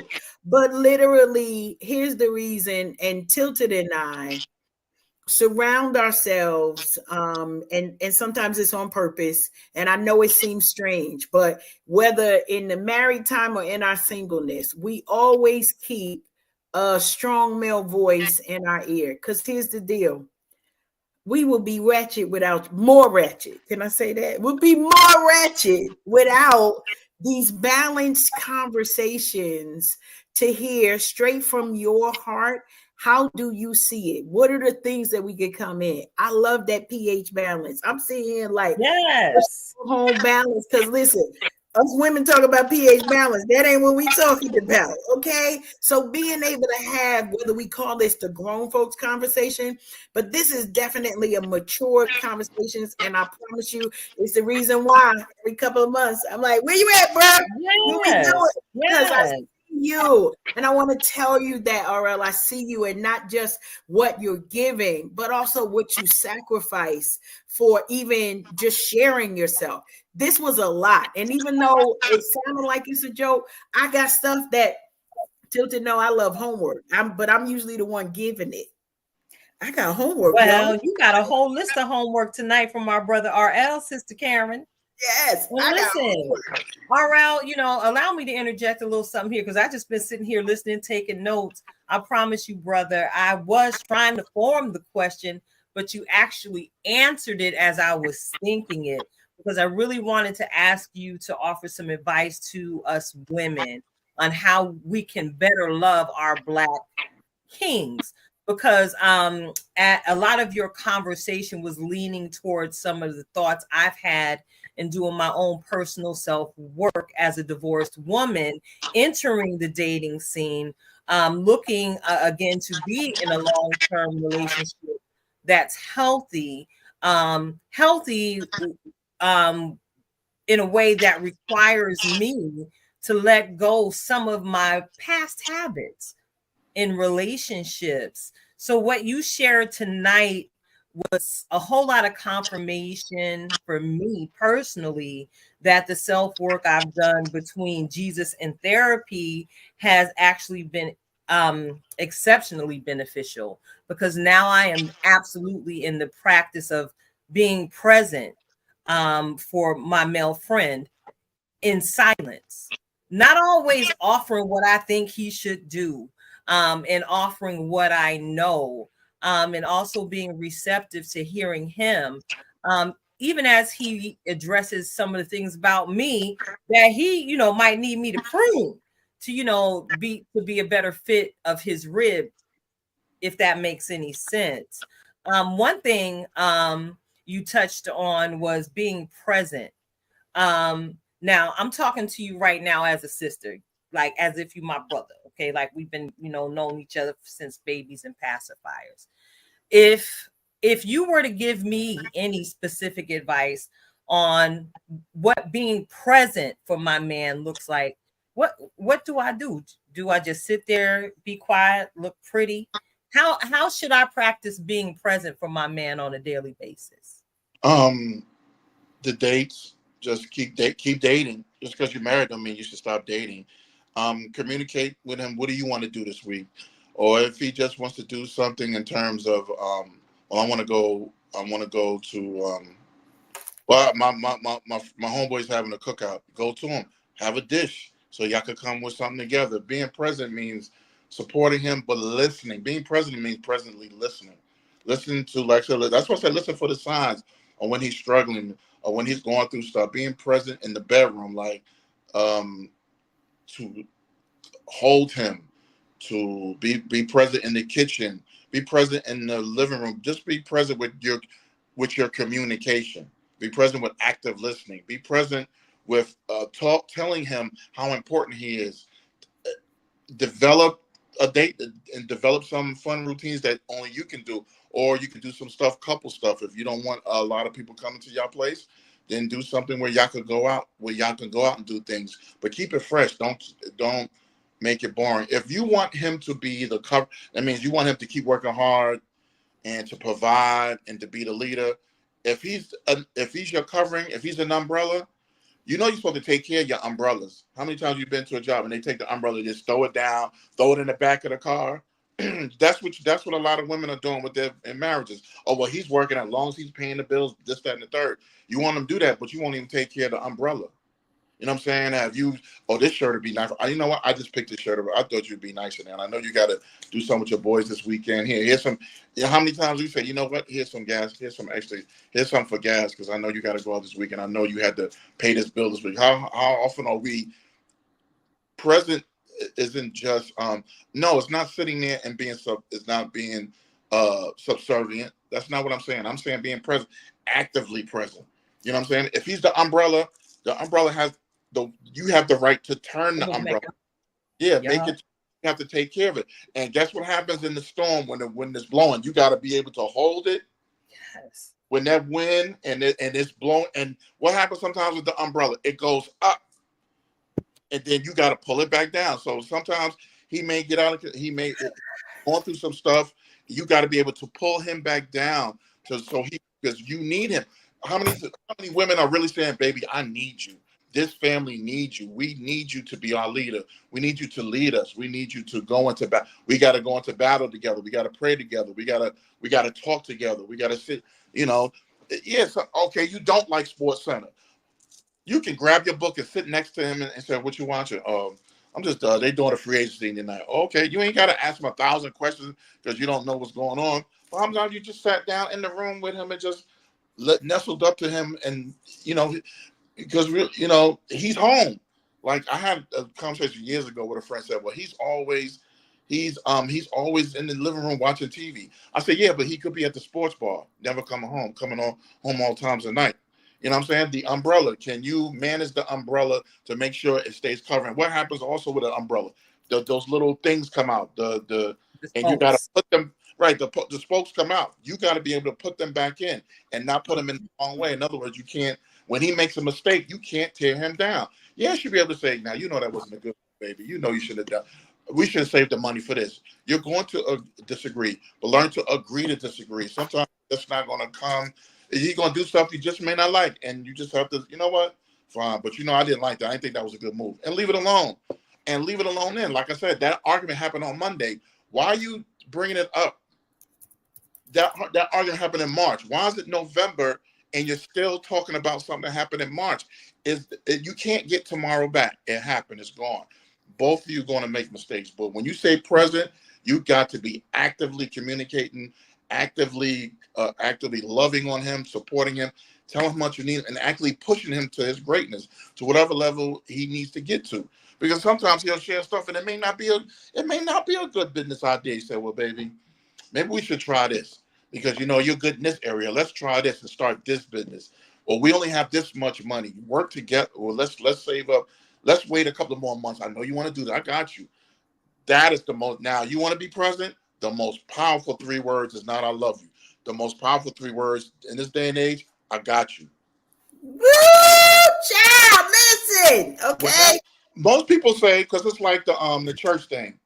But literally, here's the reason, and Tylted and I surround ourselves, and sometimes it's on purpose, and I know it seems strange, but whether in the married time or in our singleness, we always keep a strong male voice in our ear. Because here's the deal. We will be more ratchet. Can I say that? We'll be more ratchet without these balanced conversations to hear straight from your heart. How do you see it? What are the things that we could come in? I love that pH balance. I'm seeing like home balance, because listen, us women talk about pH balance. That ain't what we talking about, okay? So being able to have, whether we call this the grown folks conversation, but this is definitely a mature conversations, and I promise you, it's the reason why every couple of months I'm like, "Where you at, bro? What we doing?" Because I see you, and I want to tell you that, RL, I see you, and not just what you're giving, but also what you sacrifice for even just sharing yourself. This was a lot. And even though it sounded like it's a joke, I got stuff that Tilted, no, I love homework. But I'm usually the one giving it. I got homework, Well, yo. you got a whole list of homework tonight from our brother RL, Sister Karen. Yes, Well, I got listen, homework. RL, allow me to interject a little something here because I just been sitting here listening, taking notes. I promise you, brother, I was trying to form the question, but you actually answered it as I was thinking it because I really wanted to ask you to offer some advice to us women on how we can better love our Black kings because at a lot of your conversation was leaning towards some of the thoughts I've had in doing my own personal self work as a divorced woman entering the dating scene, looking again to be in a long-term relationship that's healthy, um, in a way that requires me to let go some of my past habits in relationships. So what you shared tonight was a whole lot of confirmation for me personally that the self-work I've done between Jesus and therapy has actually been exceptionally beneficial because now I am absolutely in the practice of being present for my male friend in silence, not always offering what I think he should do, and offering what I know, and also being receptive to hearing him, even as he addresses some of the things about me that he, might need me to prune to, be a better fit of his rib, if that makes any sense. One thing you touched on was being present. Now I'm talking to you right now as a sister, like as if you're my brother. Okay, like we've been, known each other since babies and pacifiers. If you were to give me any specific advice on what being present for my man looks like, what do I do? Do I just sit there, be quiet, look pretty? How should I practice being present for my man on a daily basis? The dates, just keep dating. Just because you're married don't mean you should stop dating. Communicate with him. What do you want to do this week? Or if he just wants to do something in terms of, well, I want to go to, well, my homeboy's having a cookout. Go to him, have a dish, so y'all could come with something together. Being present means supporting him, but listening. Being present means presently listening. Listen to, like, so that's why I said listen for the signs, or when he's struggling, or when he's going through stuff. Being present in the bedroom, like, to hold him, to be present in the kitchen, be present in the living room. Just be present with your communication. Be present with active listening. Be present with telling him how important he is. Develop a date and develop some fun routines that only you can do, or you can do some couple stuff. If you don't want a lot of people coming to your place, then do something where y'all can go out, and do things. But keep it fresh. Don't make it boring. If you want him to be the cover, that means you want him to keep working hard and to provide and to be the leader. If he's your covering, if he's an umbrella, you're supposed to take care of your umbrellas. How many times you've been to a job and they take the umbrella, just throw it down, throw it in the back of the car? That's what a lot of women are doing with their in marriages. Oh, well, he's working as long as he's paying the bills, this, that, and the third. You want him to do that, but you won't even take care of the umbrella. You know what I'm saying? Have you? Oh, this shirt would be nice. You know what? I just picked this shirt up. I thought you'd be nicer now. And I know you got to do something with your boys this weekend. Here's some. How many times you say, you know what? Here's some gas. Here's some extra. Here's something for gas because I know you got to go out this weekend. I know you had to pay this bill this week. How often are we present? Isn't just no. It's not sitting there and being It's not being subservient. That's not what I'm saying. I'm saying being present, actively present. You know what I'm saying? If he's the umbrella has. You have the right to turn the umbrella. Make it. You have to take care of it. And guess what happens in the storm when it's blowing? You got to be able to hold it. Yes. When that wind and it's blowing, and what happens sometimes with the umbrella? It goes up, and then you got to pull it back down. So sometimes he may get out of. He may going through some stuff. You got to be able to pull him back down because you need him. How many women are really saying, "Baby, I need you"? This family needs you. We need you to be our leader. We need you to lead us. We need you to go into battle. We got to go into battle together. We got to pray together. We got to talk together. We got to sit, yes, okay, you don't like Sports Center. You can grab your book and sit next to him and say, what you watching? I'm just, they doing a free agency tonight. Okay, you ain't got to ask him 1,000 questions because you don't know what's going on. Sometimes you just sat down in the room with him and just nestled up to him and, because he's home. Like I had a conversation years ago with a friend said, well, he's always in the living room watching TV. I said, yeah, but he could be at the sports bar, never coming home all times of night. You know what I'm saying? The umbrella. Can you manage the umbrella to make sure it stays covered? And what happens also with an umbrella? Those little things come out. And you got to put them right. The spokes come out. You got to be able to put them back in and not put them in the wrong way. In other words, you can't. When he makes a mistake, you can't tear him down. Yeah, you should be able to say, now, that wasn't a good one, baby. You should have done. We should have saved the money for this. You're going to disagree, but learn to agree to disagree. Sometimes that's not going to come. He's going to do stuff you just may not like, and you just have to, you know what? Fine, but I didn't like that. I didn't think that was a good move. And leave it alone. And leave it alone then. Like I said, that argument happened on Monday. Why are you bringing it up? That argument happened in March. Why is it November and you're still talking about something that happened in March? You can't get tomorrow back. It happened. It's gone. Both of you are going to make mistakes. But when you say present, you got to be actively communicating, actively loving on him, supporting him, telling him what you need, and actually pushing him to his greatness, to whatever level he needs to get to. Because sometimes he'll share stuff and it may not be a good business idea. He said, well, baby, maybe we should try this. Because you're good in this area. Let's try this and start this business. Or we only have this much money. Work together. Or let's save up. Let's wait a couple of more months. I know you want to do that. I got you. That is the most. Now, you want to be present? The most powerful 3 words is not I love you. The most powerful 3 words in this day and age, I got you. Woo, child, listen, okay? Most people say, because it's like the church thing.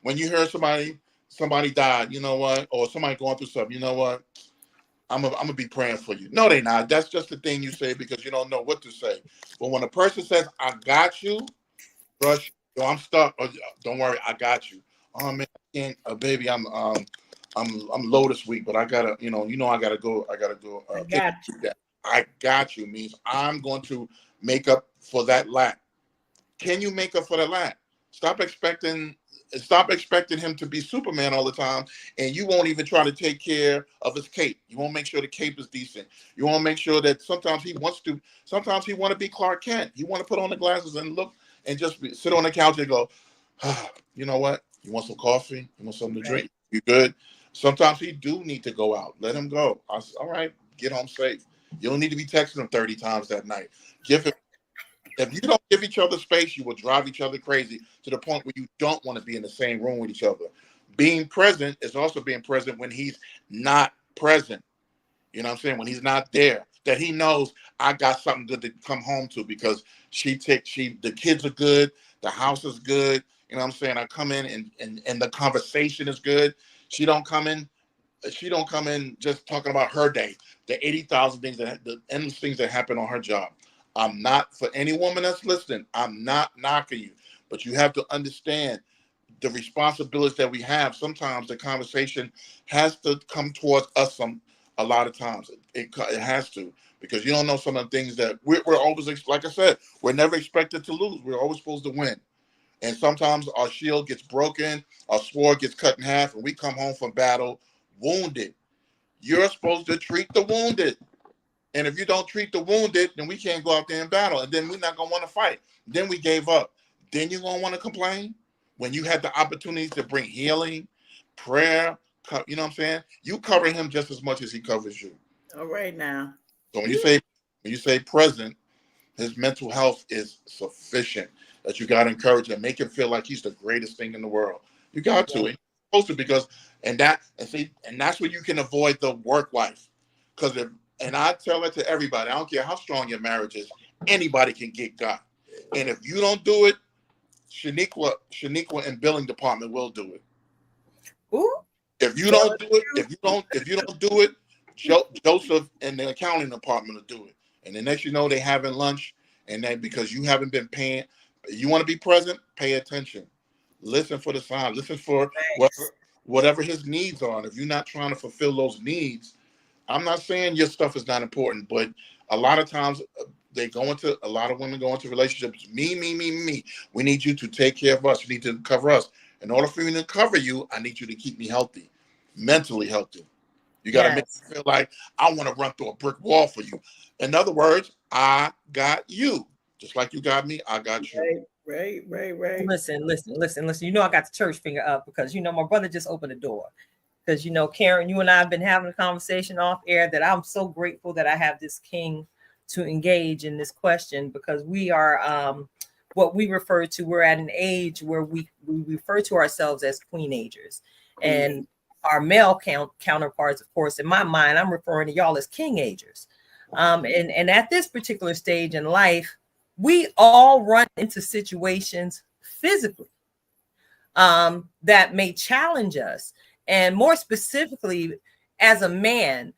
When you hear somebody died, you know what? Or somebody going through something, you know what? I'm gonna be praying for you. No, they not. That's just the thing you say because you don't know what to say. But when a person says, I got you, brush, I'm stuck. Or, don't worry, I got you. Oh man, I can't, baby, I'm low this week, but I gotta, I gotta go. I got you. I got you means I'm going to make up for that lack. Can you make up for that lack? Stop expecting him to be Superman all the time, and you won't even try to take care of his cape. You won't make sure the cape is decent. You won't make sure that sometimes he want to be Clark Kent. He want to put on the glasses and look and just sit on the couch and go, you know what? You want some coffee? You want something to drink? You good? Sometimes he do need to go out. Let him go. All right, get home safe. You don't need to be texting him 30 times that night. If you don't give each other space, you will drive each other crazy to the point where you don't want to be in the same room with each other. Being present is also being present when he's not present. You know what I'm saying? When he's not there, that he knows I got something good to come home to because the kids are good, the house is good. You know what I'm saying? I come in and the conversation is good. She don't come in just talking about her day, the 80,000 things the endless things that happen on her job. I'm not, for any woman that's listening, I'm not knocking you, but you have to understand the responsibilities that we have. Sometimes the conversation has to come towards us a lot of times. It has to, because you don't know some of the things that we're always, like I said, we're never expected to lose. We're always supposed to win. And sometimes our shield gets broken, our sword gets cut in half, and we come home from battle wounded. You're supposed to treat the wounded. And if you don't treat the wounded, then we can't go out there and battle. And then we're not going to want to fight. Then we gave up. Then you're going to want to complain when you had the opportunity to bring healing, prayer. You know what I'm saying? You cover him just as much as he covers you. All right now. So when you say present, his mental health is sufficient. That you got to encourage him, make him feel like he's the greatest thing in the world. You got to. You're supposed to, because and that's where you can avoid the work wife. Because and I tell it to everybody, I don't care how strong your marriage is, anybody can get got. And if you don't do it, Shaniqua in billing department will do it. Ooh. If you don't do it, if you don't do it, Joseph in the accounting department will do it. And the next you know, they having lunch And then because you haven't been paying, you want to be present, pay attention. Listen for the signs. Listen for whatever his needs are. And if you're not trying to fulfill those needs, I'm not saying your stuff is not important, but a lot of times a lot of women go into relationships, me. We need you to take care of us. You need to cover us. In order for me to cover you, I need you to keep me healthy, mentally healthy. You got to make me feel like I want to run through a brick wall for you. In other words, I got you. Just like you got me, I got you. Right. Listen. You know I got the church finger up because you know my brother just opened the door. Because you know, Karen, you and I have been having a conversation off air that I'm so grateful that I have this king to engage in this question, because we are what we refer to, we're at an age where we refer to ourselves as queenagers. And our male counterparts, of course, in my mind, I'm referring to y'all as kingagers. And at this particular stage in life, we all run into situations physically that may challenge us. And more specifically, as a man,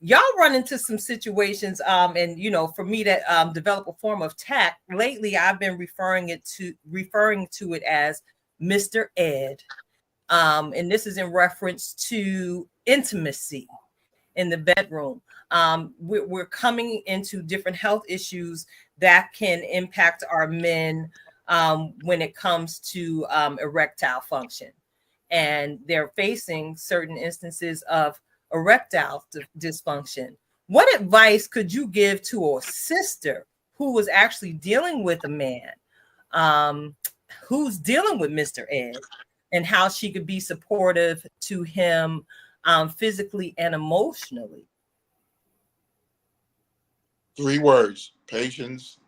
y'all run into some situations. And you know, for me to develop a form of tact, lately I've been referring to it as Mr. Ed. And this is in reference to intimacy in the bedroom. We're coming into different health issues that can impact our men when it comes to erectile function. And they're facing certain instances of erectile dysfunction. What advice could you give to a sister who was actually dealing with a man who's dealing with Mr. Ed, and how she could be supportive to him physically and emotionally? 3 words: patience,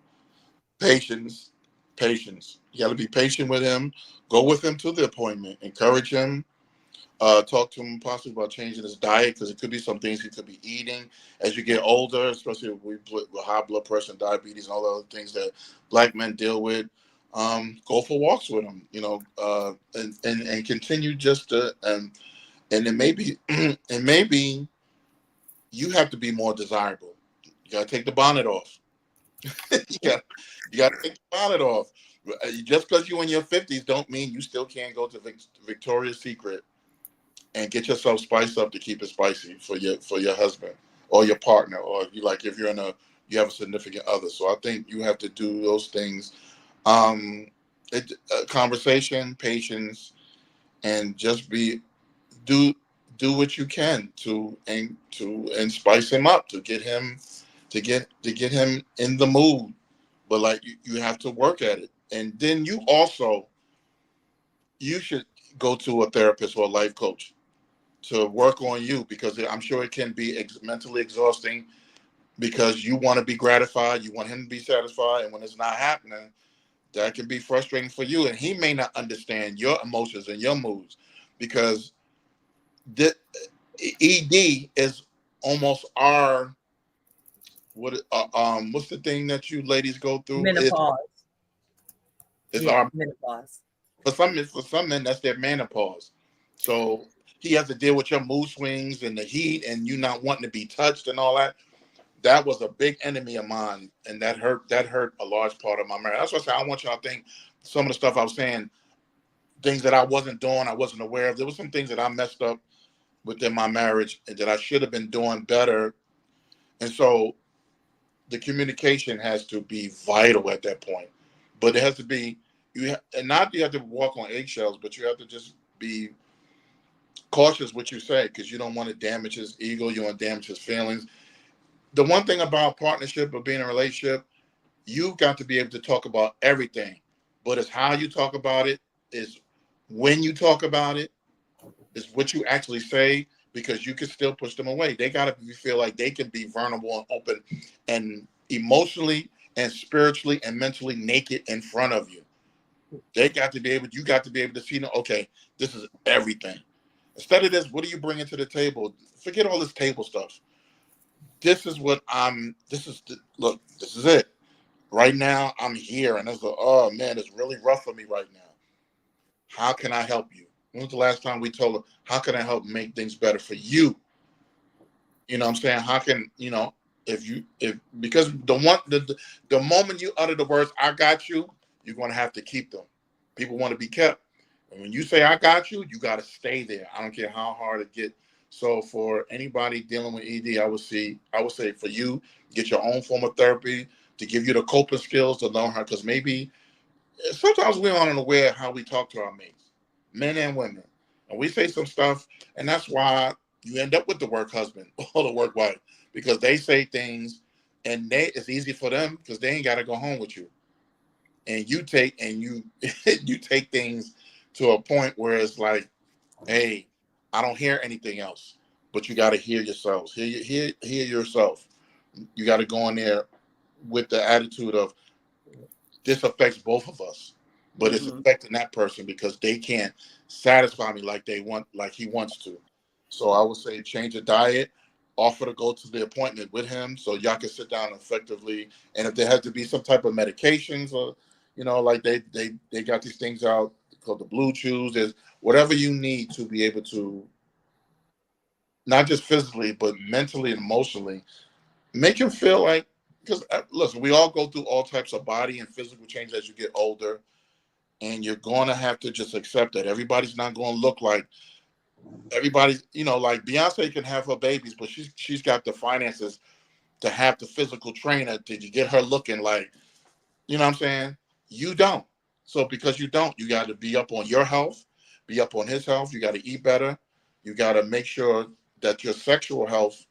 patience, patience. You got to be patient with him. Go with him to the appointment. Encourage him. Talk to him possibly about changing his diet, because it could be some things he could be eating as you get older, especially with high blood pressure and diabetes and all the other things that Black men deal with. Go for walks with him, you know, and continue just to and it may be and maybe you have to be more desirable. You got to take the bonnet off. you got to take the bonnet off. Just because you're in your 50s don't mean you still can't go to Victoria's Secret and get yourself spiced up to keep it spicy for your husband or your partner, or if you're you have a significant other. So I think you have to do those things. Conversation, patience, and just do what you can to spice him up, to get him in the mood. But like you have to work at it. And then you should go to a therapist or a life coach to work on you, because I'm sure it can be mentally exhausting, because you want to be gratified, you want him to be satisfied, and when it's not happening, that can be frustrating for you. And he may not understand your emotions and your moods, because the ED is almost our what's the thing that you ladies go through? Menopause. It's our menopause. For some men, that's their menopause. So he has to deal with your mood swings and the heat and you not wanting to be touched and all that. That was a big enemy of mine, and that hurt a large part of my marriage. That's why I say I want y'all to think some of the stuff I was saying, things that I wasn't doing, I wasn't aware of. There were some things that I messed up within my marriage and that I should have been doing better. And so the communication has to be vital at that point. But it has to be, not you have to walk on eggshells, but you have to just be cautious what you say, because you don't want to damage his ego, you want to damage his feelings. The one thing about partnership or being in a relationship, you've got to be able to talk about everything. But it's how you talk about it, is when you talk about it, is what you actually say, because you can still push them away. They got to feel like they can be vulnerable and open and emotionally and spiritually and mentally naked in front of you. You got to be able to see them, okay, this is everything. Instead of this, what are you bringing to the table? Forget all this table stuff. This is what this is it. Right now, I'm here, and it's like, oh man, it's really rough for me right now. How can I help you? When was the last time we told her, how can I help make things better for you? You know what I'm saying? How can, because the moment you utter the words "I got you," you're going to have to keep them. People want to be kept, and when you say "I got you," you got to stay there. I don't care how hard it gets. So for anybody dealing with ED, I would say for you, get your own form of therapy to give you the coping skills to learn how. Because maybe sometimes we're unaware of how we talk to our mates, men and women, and we say some stuff, and that's why you end up with the work husband or the work wife, because they say things, and it's easy for them because they ain't got to go home with you, and you you take things to a point where it's like, hey, I don't hear anything else, but you got to hear yourselves, hear yourself. You got to go in there with the attitude of, this affects both of us, but it's affecting that person because they can't satisfy me like he wants to. So I would say change the diet, offer to go to the appointment with him so y'all can sit down effectively. And if there has to be some type of medications, or like they got these things out called the Blue Chews, there's whatever you need to be able to, not just physically but mentally and emotionally, make him feel like, because listen, we all go through all types of body and physical change as you get older, and you're going to have to just accept that everybody's not going to look like everybody. Like Beyonce can have her babies, but she's got the finances to have the physical trainer to get her looking like, what I'm saying? You don't. So because you don't, you got to be up on your health, be up on his health. You got to eat better. You got to make sure that your sexual health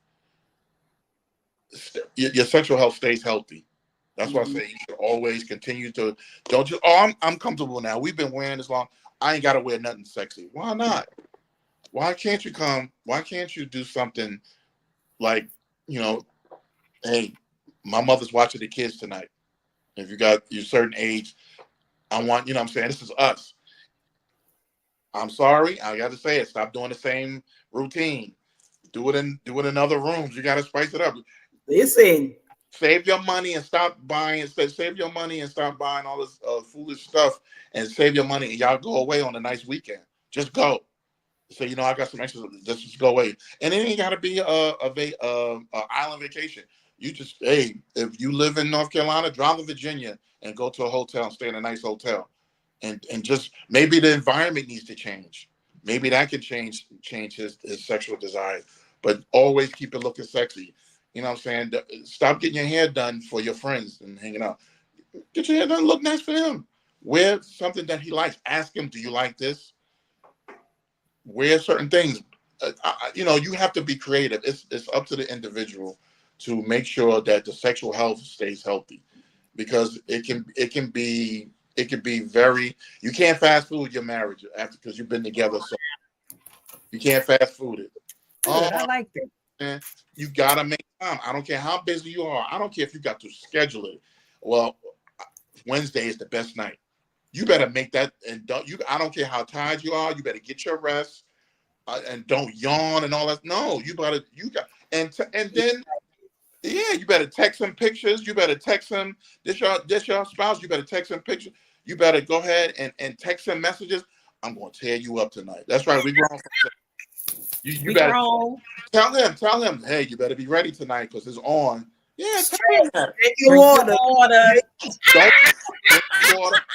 stays healthy. That's why I say you should always continue to, don't you? Oh, I'm comfortable now. We've been wearing this long. I ain't got to wear nothing sexy. Why not? Why can't you do something like, hey, my mother's watching the kids tonight. If you got your certain age, I want, what I'm saying, this is us. I'm sorry, I got to say it. Stop doing the same routine. Do it in other rooms. You got to spice it up. Listen. Save your money and stop buying. Save your money and stop buying all this foolish stuff, and save your money, and y'all go away on a nice weekend. Just go. So I got some extra. Just go away, and it ain't got to be a island vacation. You just, hey, if you live in North Carolina, drive to Virginia and go to a hotel and stay in a nice hotel, and just maybe the environment needs to change. Maybe that can change his sexual desire, but always keep it looking sexy. What I'm saying? Stop getting your hair done for your friends and hanging out. Get your hair done, look nice for him. Wear something that he likes. Ask him, do you like this? Wear certain things. You have to be creative. It's up to the individual to make sure that the sexual health stays healthy, because it can be very. You can't fast food your marriage because you've been together, so you can't fast food it. Good, I like that. You gotta make time. I don't care how busy you are. I don't care if you got to schedule it. Well, Wednesday is the best night. You better make that, and I don't care how tired you are. You better get your rest, and don't yawn and all that. No, you got, and then you better text him pictures. You better text him. This your spouse. You better text him pictures. You better go ahead and text him messages. I'm gonna tear you up tonight. That's right. We grown. You better tell him, hey, you better be ready tonight because it's on. Yeah, tell him that. Drink your water.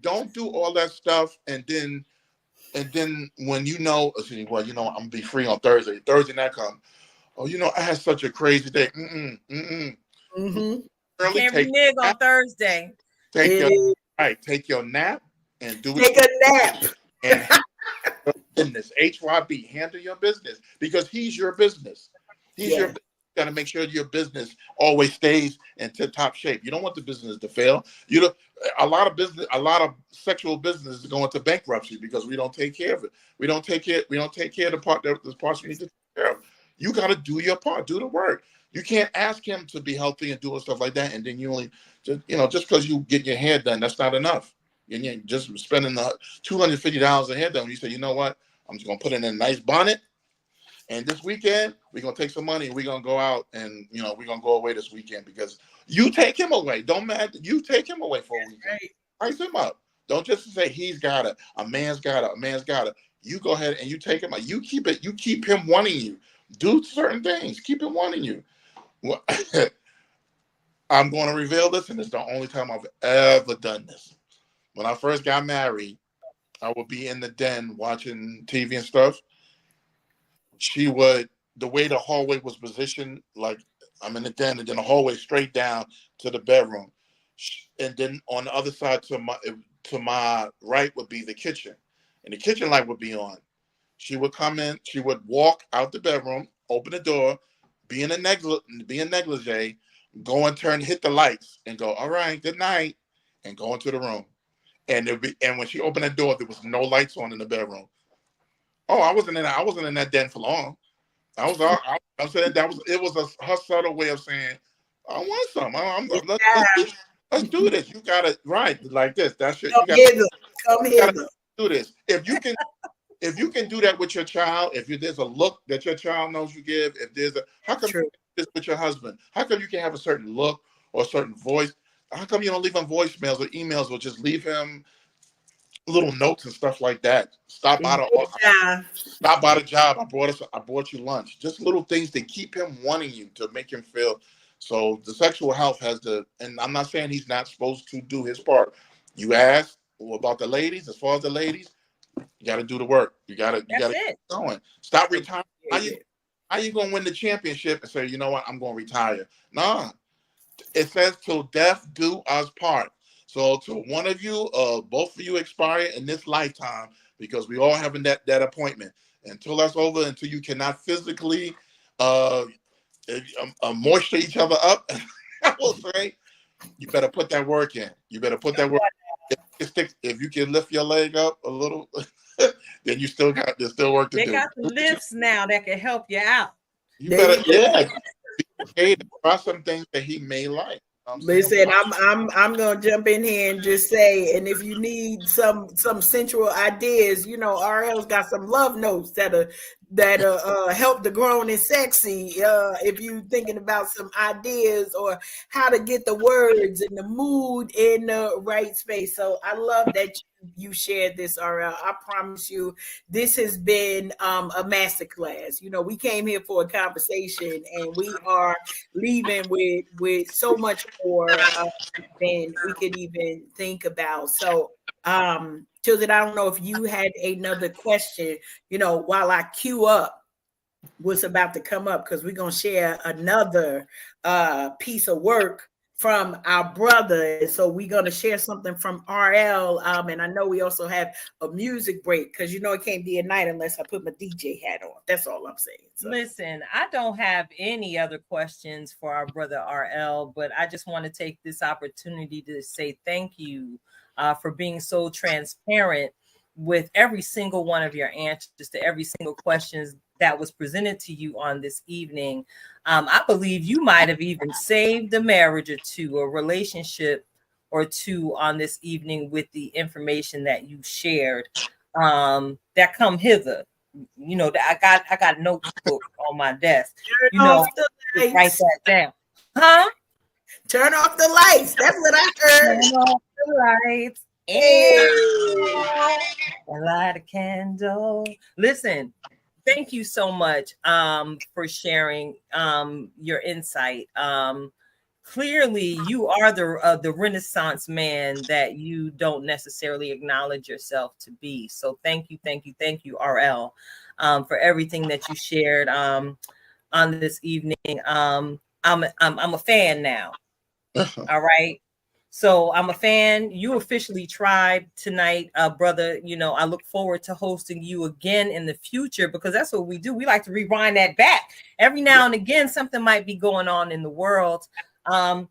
Don't do all that stuff, and then when I'm gonna be free on Thursday. Thursday night come. Oh, I had such a crazy day. Can't renege on Thursday. Take your nap and do it. Take a nap. And business. HYB, handle your business, because he's your business. You got to make sure your business always stays in tip-top shape. You don't want the business to fail. A lot of sexual businesses go into bankruptcy because we don't take care of it. We don't take care of the parts we need to take care of. You got to do your part, do the work. You can't ask him to be healthy and doing stuff like that, and then you only just because you get your hair done, that's not enough. And you're just spending the $250 a hair done. You say, you know what? I'm just gonna put in a nice bonnet, and this weekend we're gonna take some money and we're gonna go out and we're gonna go away this weekend, because you take him away. Don't matter. You take him away for a weekend. Price him up. Don't just say he's got it. A man's got it. You go ahead and you take him out. You keep him wanting you. Do certain things. Keep it wanting you. Well, I'm going to reveal this, and it's the only time I've ever done this. When I first got married, I would be in the den watching TV and stuff. She would, the way the hallway was positioned, like I'm in the den, and then the hallway straight down to the bedroom, and then on the other side to my right would be the kitchen, and the kitchen light would be on. She would come in, she would walk out the bedroom, open the door, be in a negligee, go and hit the lights, and go, all right, good night, and go into the room. And when she opened the door, there was no lights on in the bedroom. Oh, I wasn't in that den for long. I said it was her subtle way of saying, I want some. Let's do this. You got it right like this. That's it. Come hither. Do this. If you can do that with your child, if there's a look that your child knows you give, how come you do this with your husband? How come you can have a certain look or a certain voice? How come you don't leave him voicemails or emails, or just leave him little notes and stuff like that? Stop by the job. I brought you lunch. Just little things that keep him wanting you, to make him feel. So the sexual health and I'm not saying he's not supposed to do his part. You asked about the ladies. As far as the ladies, you got to do the work. You got to keep going. Stop retiring. How you going to win the championship and say, you know what, I'm going to retire? Nah. It says till death do us part. So to one of you, both of you expire in this lifetime, because we all having that appointment. Until that's over, until you cannot physically moisture each other up, I will say, you better put that work in. You better put that work in. If you can lift your leg up a little, then there's still work to do. They got the lifts now that can help you out. You better, try some things that he may like. Listen, I'm gonna jump in here and just say, and if you need some sensual ideas, RL's got some love notes that help the grown and sexy. If you thinking about some ideas or how to get the words and the mood in the right space. So I love that you shared this, RL. I promise you, this has been a masterclass. We came here for a conversation, and we are leaving with so much more than we could even think about. So, Tilted, I don't know if you had another question, while I queue up what's about to come up, because we're going to share another piece of work from our brother. So we're going to share something from RL. And I know we also have a music break, because it can't be a night unless I put my DJ hat on. That's all I'm saying. So. Listen, I don't have any other questions for our brother RL, but I just want to take this opportunity to say thank you for being so transparent with every single one of your answers to every single questions that was presented to you on this evening. I believe you might have even saved a marriage or two, a relationship or two on this evening with the information that you shared that come hither. That I got a notebook on my desk. Write that down. Huh? Turn off the lights. That's what I heard. Turn off the lights. And light a candle. Listen, thank you so much for sharing your insight. Clearly, you are the Renaissance man that you don't necessarily acknowledge yourself to be. So thank you, RL, for everything that you shared on this evening. I'm a fan now. All right. So I'm a fan. You officially tried tonight, brother. I look forward to hosting you again in the future, because that's what we do. We like to rewind that back. Every now and again, something might be going on in the world. And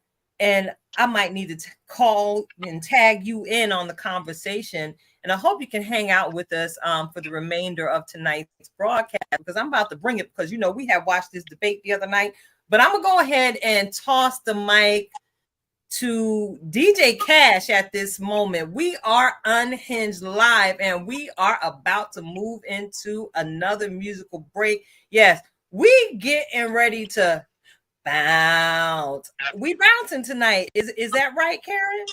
I might need to call and tag you in on the conversation. And I hope you can hang out with us for the remainder of tonight's broadcast, because I'm about to bring it, because, we have watched this debate the other night. But I'm going to go ahead and toss the mic to DJ KASH at this moment. We are Unhinged Live, and we are about to move into another musical break. Yes, we getting ready to bounce. We bouncing tonight. Is that right, Karen?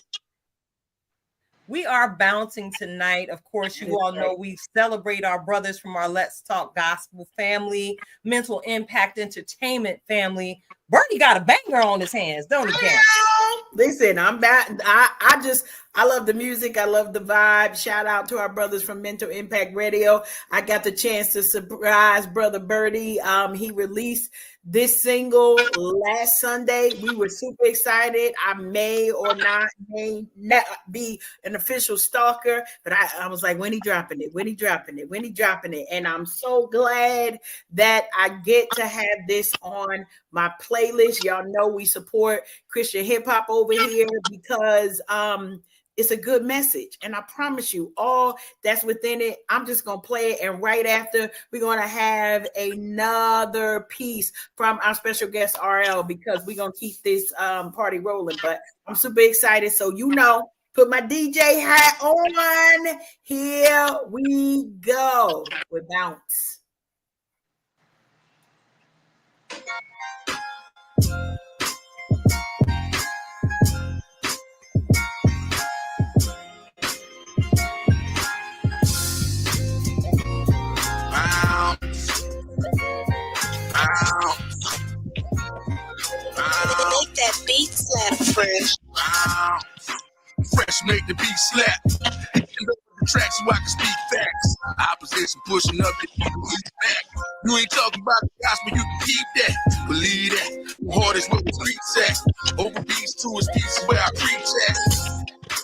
We are bouncing tonight. Of course, you all know we celebrate our brothers from our Let's Talk Gospel family, Mental Impact Entertainment family. Bernie got a banger on his hands, don't he, Karen? Listen, I'm back. I love the music. I love the vibe. Shout out to our brothers from Mental Impact Radio. I got the chance to surprise Brother Birdie. He released this single last Sunday. We were super excited. I may not be an official stalker, but I was like, when he dropping it? And I'm so glad that I get to have this on my playlist. Y'all know we support Christian hip hop over here because it's a good message. And I promise you, all that's within it, I'm just going to play it. And right after, we're going to have another piece from our special guest, RL, because we're going to keep this party rolling. But I'm super excited. So, put my DJ hat on. Here we go with Bounce. Make that beat slap fresh. Fresh make the beat slap. And the track so I can speak facts. Opposition pushing up the back. You ain't talking about the gospel, you can keep that. Believe that. Hard is what the streets at. Over beats to his pieces where I preach at.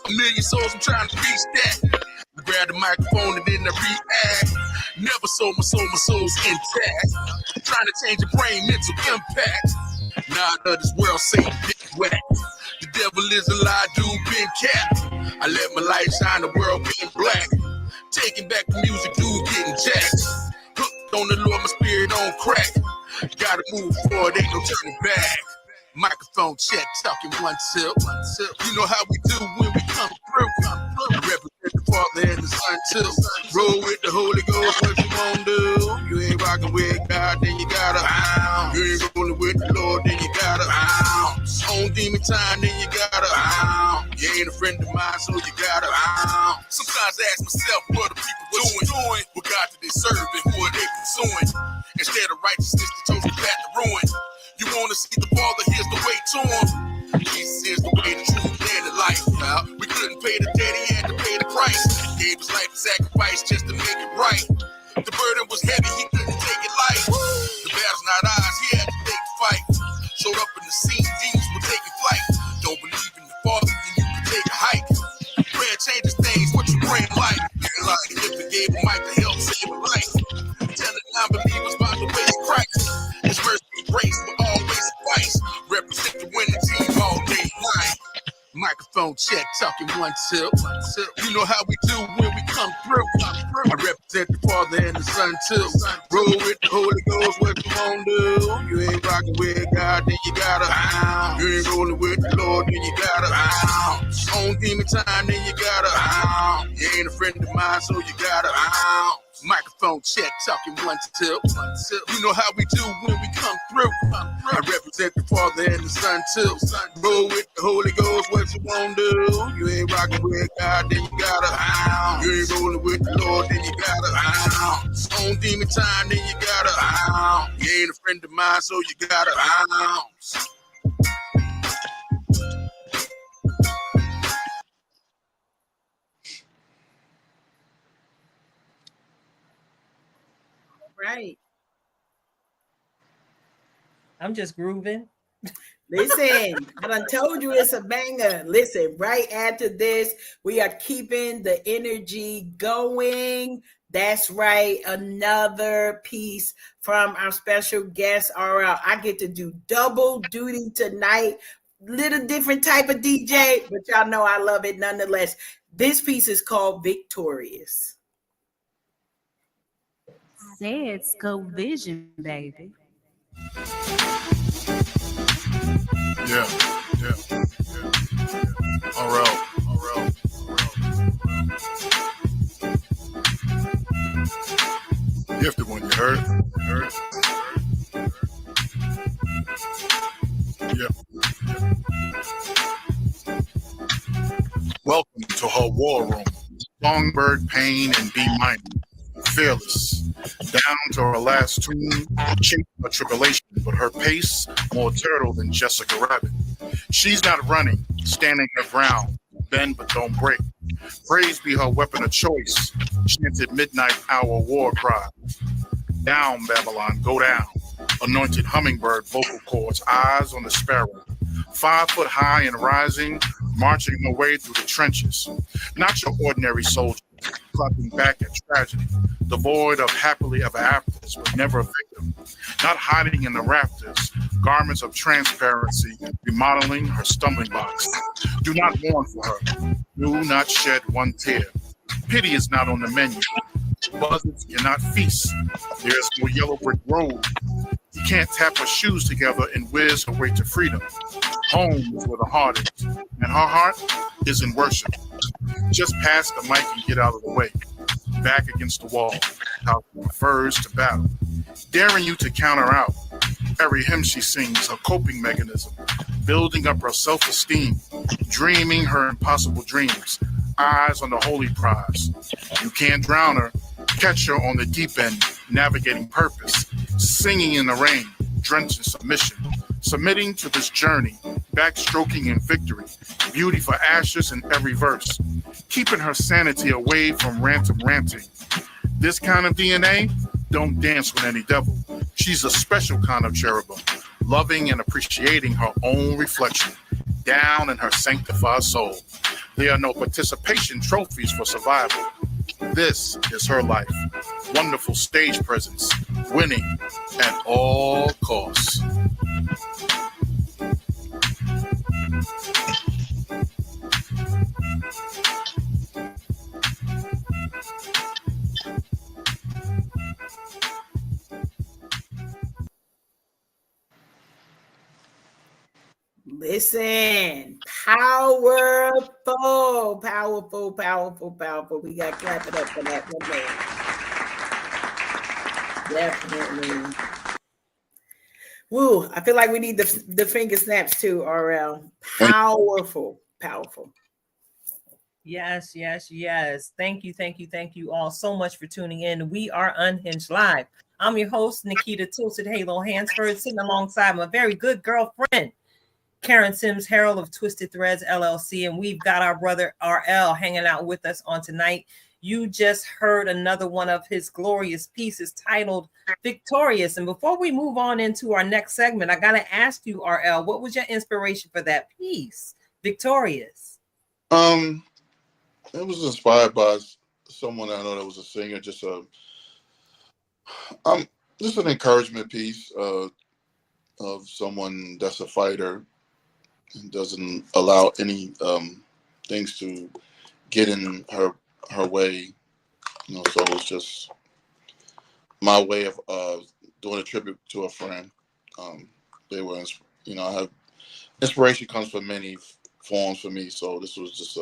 A million souls, I'm trying to reach that. I grab the microphone and then I react. Never sold my soul's intact. I'm trying to change your brain, mental impact. Nah, this world say big whack. The devil is a lie, dude, been capped. I let my light shine, the world being black. Taking back the music, dude, getting jacked. Hooked on the Lord, my spirit on crack. Gotta move forward, ain't no turning back. Microphone check, talking one tip. You know how we do when we come through. I represent the Father and the Son too. Roll with the Holy Ghost, what you gonna do? You ain't rocking with God, then you gotta. You ain't rolling with the Lord, then you gotta. On demon time, then you gotta. You ain't a friend of mine, so you gotta. Sometimes I ask myself, what are people doing? What God do they serve and who are they pursuing? Instead of righteousness, they chose the path to ruin. You wanna see the Father, here's the way to him. Jesus is the way, the truth, and the life. We couldn't pay the debt, he had to pay the price. Gave his life a sacrifice just to make it right. The burden was heavy, he couldn't take it light. The battle's not ours, he had to take the fight. Showed up in the scene, demons were taking flight. Don't believe in the Father, then you can take a hike. Prayer changes things, what you praying like? Like if it gave a mic to help save a life. Telling non-believers about the way of Christ. His mercy and grace will always suffice. Represent the winning team all day and night. Microphone check, talking one tip. You know how we do when we come through. I represent the Father and the Son too. Roll with the Holy Ghost, what you gonna do? You ain't rocking with God, then you gotta. You ain't rolling with the Lord, then you gotta. On demon time, then you gotta. You ain't a friend of mine, so you gotta. Microphone check, talking one tip. You know how we do when we come through. I represent the Father and the Son too. Roll with the Holy Ghost, what you won't do? You ain't rocking with God, then you gotta. You ain't rolling with the Lord, then you gotta. On demon time, then you gotta. You ain't a friend of mine, so you gotta. Right. I'm just grooving. Listen, I done told you it's a banger. Listen, right after this, we are keeping the energy going. That's right. Another piece from our special guest, RL. I get to do double duty tonight. Little different type of DJ, but y'all know I love it nonetheless. This piece is called Victorious. Said Scope Vision, baby. Yeah. RL. Gifted one, you heard? Yeah. Welcome to her war room. Songbird, pain, and B minor. Fearless. Down to her last tune, chasing a tribulation, but her pace more turtle than Jessica Rabbit. She's not running, standing her ground. Bend but don't break. Praise be her weapon of choice. Chanted midnight hour war cry. Down, Babylon, go down. Anointed hummingbird vocal cords, eyes on the sparrow. 5 foot high and rising, marching her way through the trenches. Not your ordinary soldier, clapping back at tragedy, devoid of happily ever afters, but never a victim. Not hiding in the rafters, garments of transparency, remodeling her stumbling blocks. Do not mourn for her. Do not shed one tear. Pity is not on the menu. Buzzards cannot feast. There is no yellow brick road. You can't tap her shoes together and whiz her way to freedom. Home is where the heart is, and her heart is in worship. Just pass the mic and get out of the way. Back against the wall, how she prefers to battle. Daring you to counter out. Every hymn she sings, her coping mechanism. Building up her self-esteem. Dreaming her impossible dreams. Eyes on the holy prize. You can't drown her. Catch her on the deep end, navigating purpose. Singing in the rain, drenched in submission. Submitting to this journey, backstroking in victory. Beauty for ashes in every verse. Keeping her sanity away from ranting. This kind of DNA, don't dance with any devil. She's a special kind of cherubim, loving and appreciating her own reflection, down in her sanctified soul. There are no participation trophies for survival. This is her life. Wonderful stage presence, winning at all costs. Listen, powerful. We got to clap it up for that one man. Definitely. Woo, I feel like we need the finger snaps too, RL. Powerful. Yes. Thank you all so much for tuning in. We are Unhinged Live. I'm your host, Nikita Tilted Halo Hansford, sitting alongside my very good girlfriend, Karen Sims Harrell of Twisted Threads LLC, and we've got our brother RL hanging out with us on tonight. You just heard another one of his glorious pieces titled Victorious. And before we move on into our next segment, I got to ask you, RL, what was your inspiration for that piece, Victorious? It was inspired by someone I know that was a singer, just an encouragement piece of someone that's a fighter and doesn't allow any things to get in her way, so it was just my way of doing a tribute to a friend. They were, I have inspiration comes from many forms for me, so this was just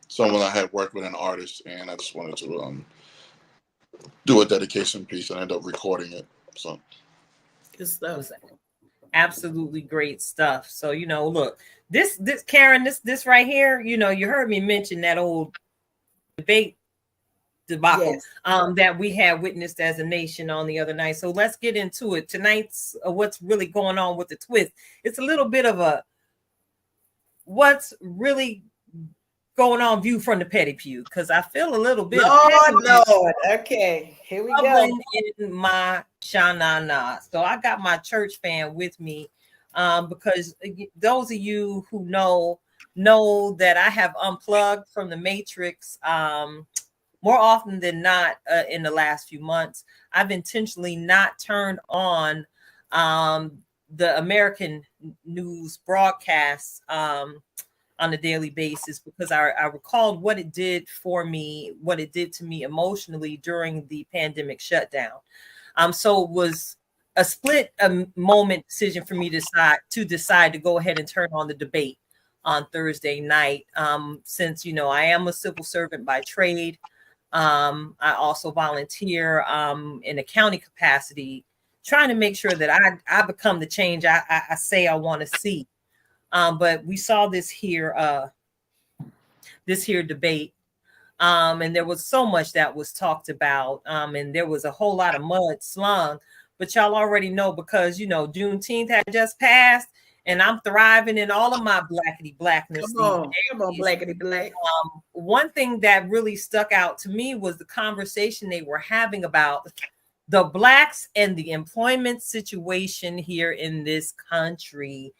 someone I had worked with, an artist, and I just wanted to do a dedication piece and end up recording it. So good stuff. Absolutely great stuff. So, look, this Karen, this right here, you heard me mention that old debate debacle, yes, that we had witnessed as a nation on the other night. So let's get into it. Tonight's what's really going on with the twist. It's a little bit of a what's really going on view from the petty pew, because I feel a little bit Lord. Okay, here we go. In my shanana. So I got my church fan with me, because those of you who know that I have unplugged from the matrix more often than not in the last few months. I've intentionally not turned on the American news broadcasts on a daily basis, because I recalled what it did for me, what it did to me emotionally during the pandemic shutdown. So it was a split moment decision for me to decide to go ahead and turn on the debate on Thursday night. Since, I am a civil servant by trade. I also volunteer in a county capacity, trying to make sure that I become the change I say I want to see. But we saw this here this here debate. And there was so much that was talked about, and there was a whole lot of mud slung. But y'all already know, because Juneteenth had just passed, and I'm thriving in all of my blackity blackness. Come on, blackity black. One thing that really stuck out to me was the conversation they were having about the blacks and the employment situation here in this country.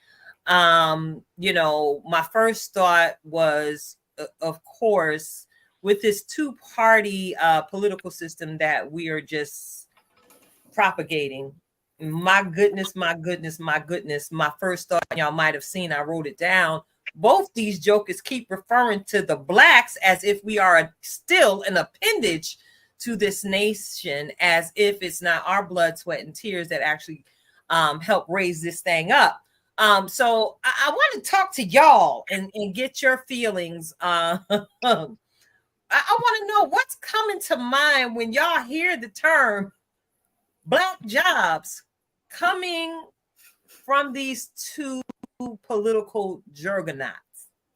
My first thought was, of course, with this two-party political system that we are just propagating. My goodness. My first thought, y'all might have seen, I wrote it down. Both these jokers keep referring to the blacks as if we are still an appendage to this nation, as if it's not our blood, sweat, and tears that actually help raise this thing up. So I want to talk to y'all and get your feelings. I want to know what's coming to mind when y'all hear the term black jobs coming from these two political juggernauts.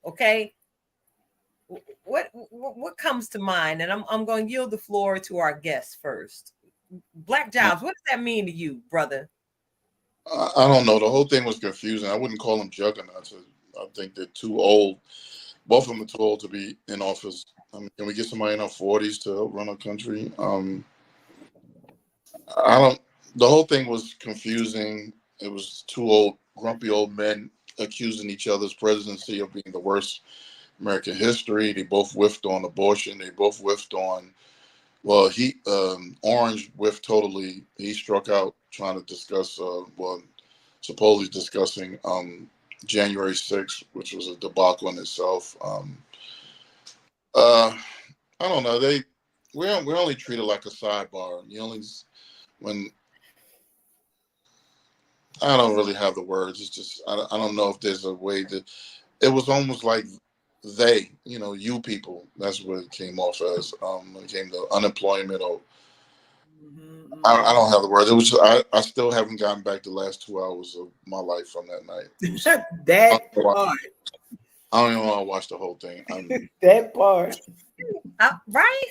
Okay, what comes to mind? And I'm going to yield the floor to our guests first. Black jobs, what does that mean to you, brother? I don't know. The whole thing was confusing. I wouldn't call them juggernauts. I think they're too old. Both of them are too old to be in office. Can we get somebody in our 40s to help run our country? The whole thing was confusing. It was two old, grumpy old men accusing each other's presidency of being the worst in American history. They both whiffed on abortion. They both whiffed on, Orange whiffed totally. He struck out trying to discuss, supposedly discussing January 6th, which was a debacle in itself. I don't know. We're only treated like a sidebar. I don't really have the words. It's just I don't know if there's a way that it was almost like they, you people. That's what it came off as when it came to unemployment. Or I don't have the words. It was I still haven't gotten back the last 2 hours of my life from that night. That part. I don't even want to watch the whole thing. That part. Right?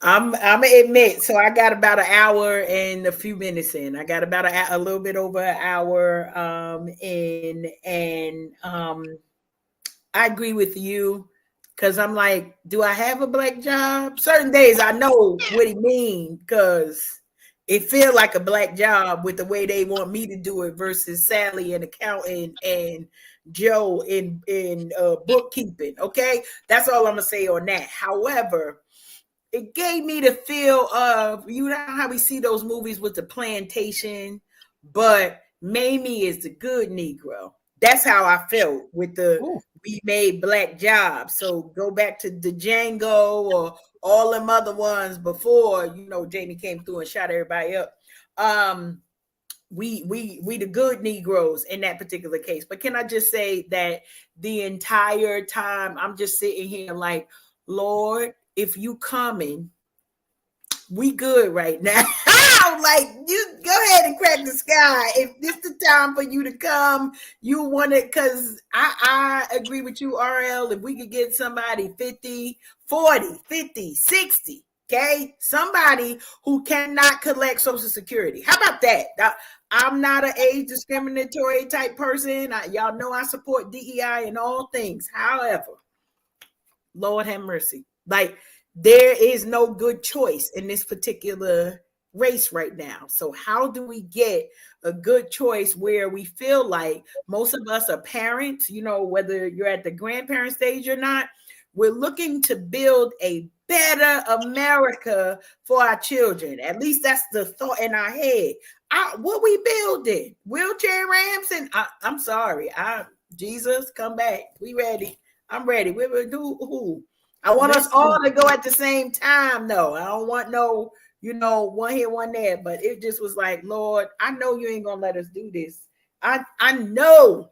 I'm gonna admit, so I got about an hour and a few minutes in. I got about a little bit over an hour in, and I agree with you, because I'm like, do I have a black job? Certain days I know what he means, because it feels like a black job with the way they want me to do it versus Sally in accounting and Joe in bookkeeping. Okay, that's all I'm gonna say on that. However, it gave me the feel of, how we see those movies with the plantation, but Mamie is the good Negro. That's how I felt with we made black jobs. So go back to the Django or all them other ones before, Jamie came through and shot everybody up. We the good Negroes in that particular case. But can I just say that the entire time I'm just sitting here like, Lord, if you coming, we good right now. Like, you go ahead and crack the sky. If this the time for you to come, you want it, because I agree with you, RL. If we could get somebody 50, 40, 50, 60, okay? Somebody who cannot collect Social Security. How about that? I'm not an age discriminatory type person. Y'all know I support DEI in all things. However, Lord have mercy. Like, there is no good choice in this particular race right now. So how do we get a good choice where we feel like most of us are parents, whether you're at the grandparent stage or not, we're looking to build a better America for our children. At least that's the thought in our head. What we building? Wheelchair ramps? And I'm sorry. Jesus, come back. We ready. I'm ready. We will do who? I want us all to go at the same time, though. I don't want no, one here, one there. But it just was like, Lord, I know you ain't gonna let us do this. I know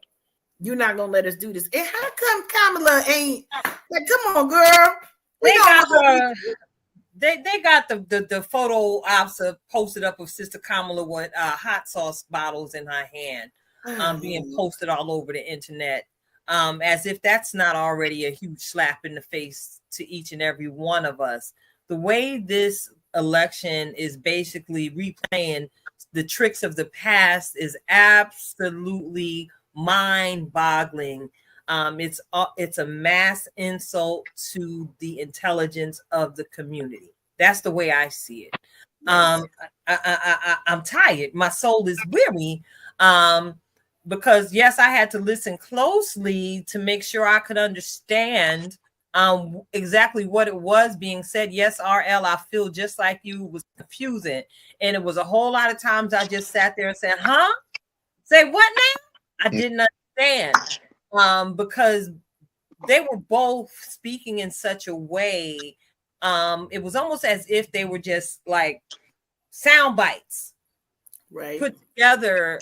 you're not gonna let us do this. And how come Kamala ain't like, come on, girl? They got the photo ops posted up of Sister Kamala with hot sauce bottles in her hand, being posted all over the internet. as if that's not already a huge slap in the face to each and every one of us. The way this election is basically replaying the tricks of the past is absolutely mind-boggling. It's a mass insult to the intelligence of the community. That's the way I see it. I'm tired. My soul is weary. Because yes, I had to listen closely to make sure I could understand exactly what it was being said. Yes, RL, I feel just like you. It was confusing. And it was a whole lot of times I just sat there and said, huh? Say what now? I didn't understand. Because they were both speaking in such a way. It was almost as if they were just like sound bites, right, put together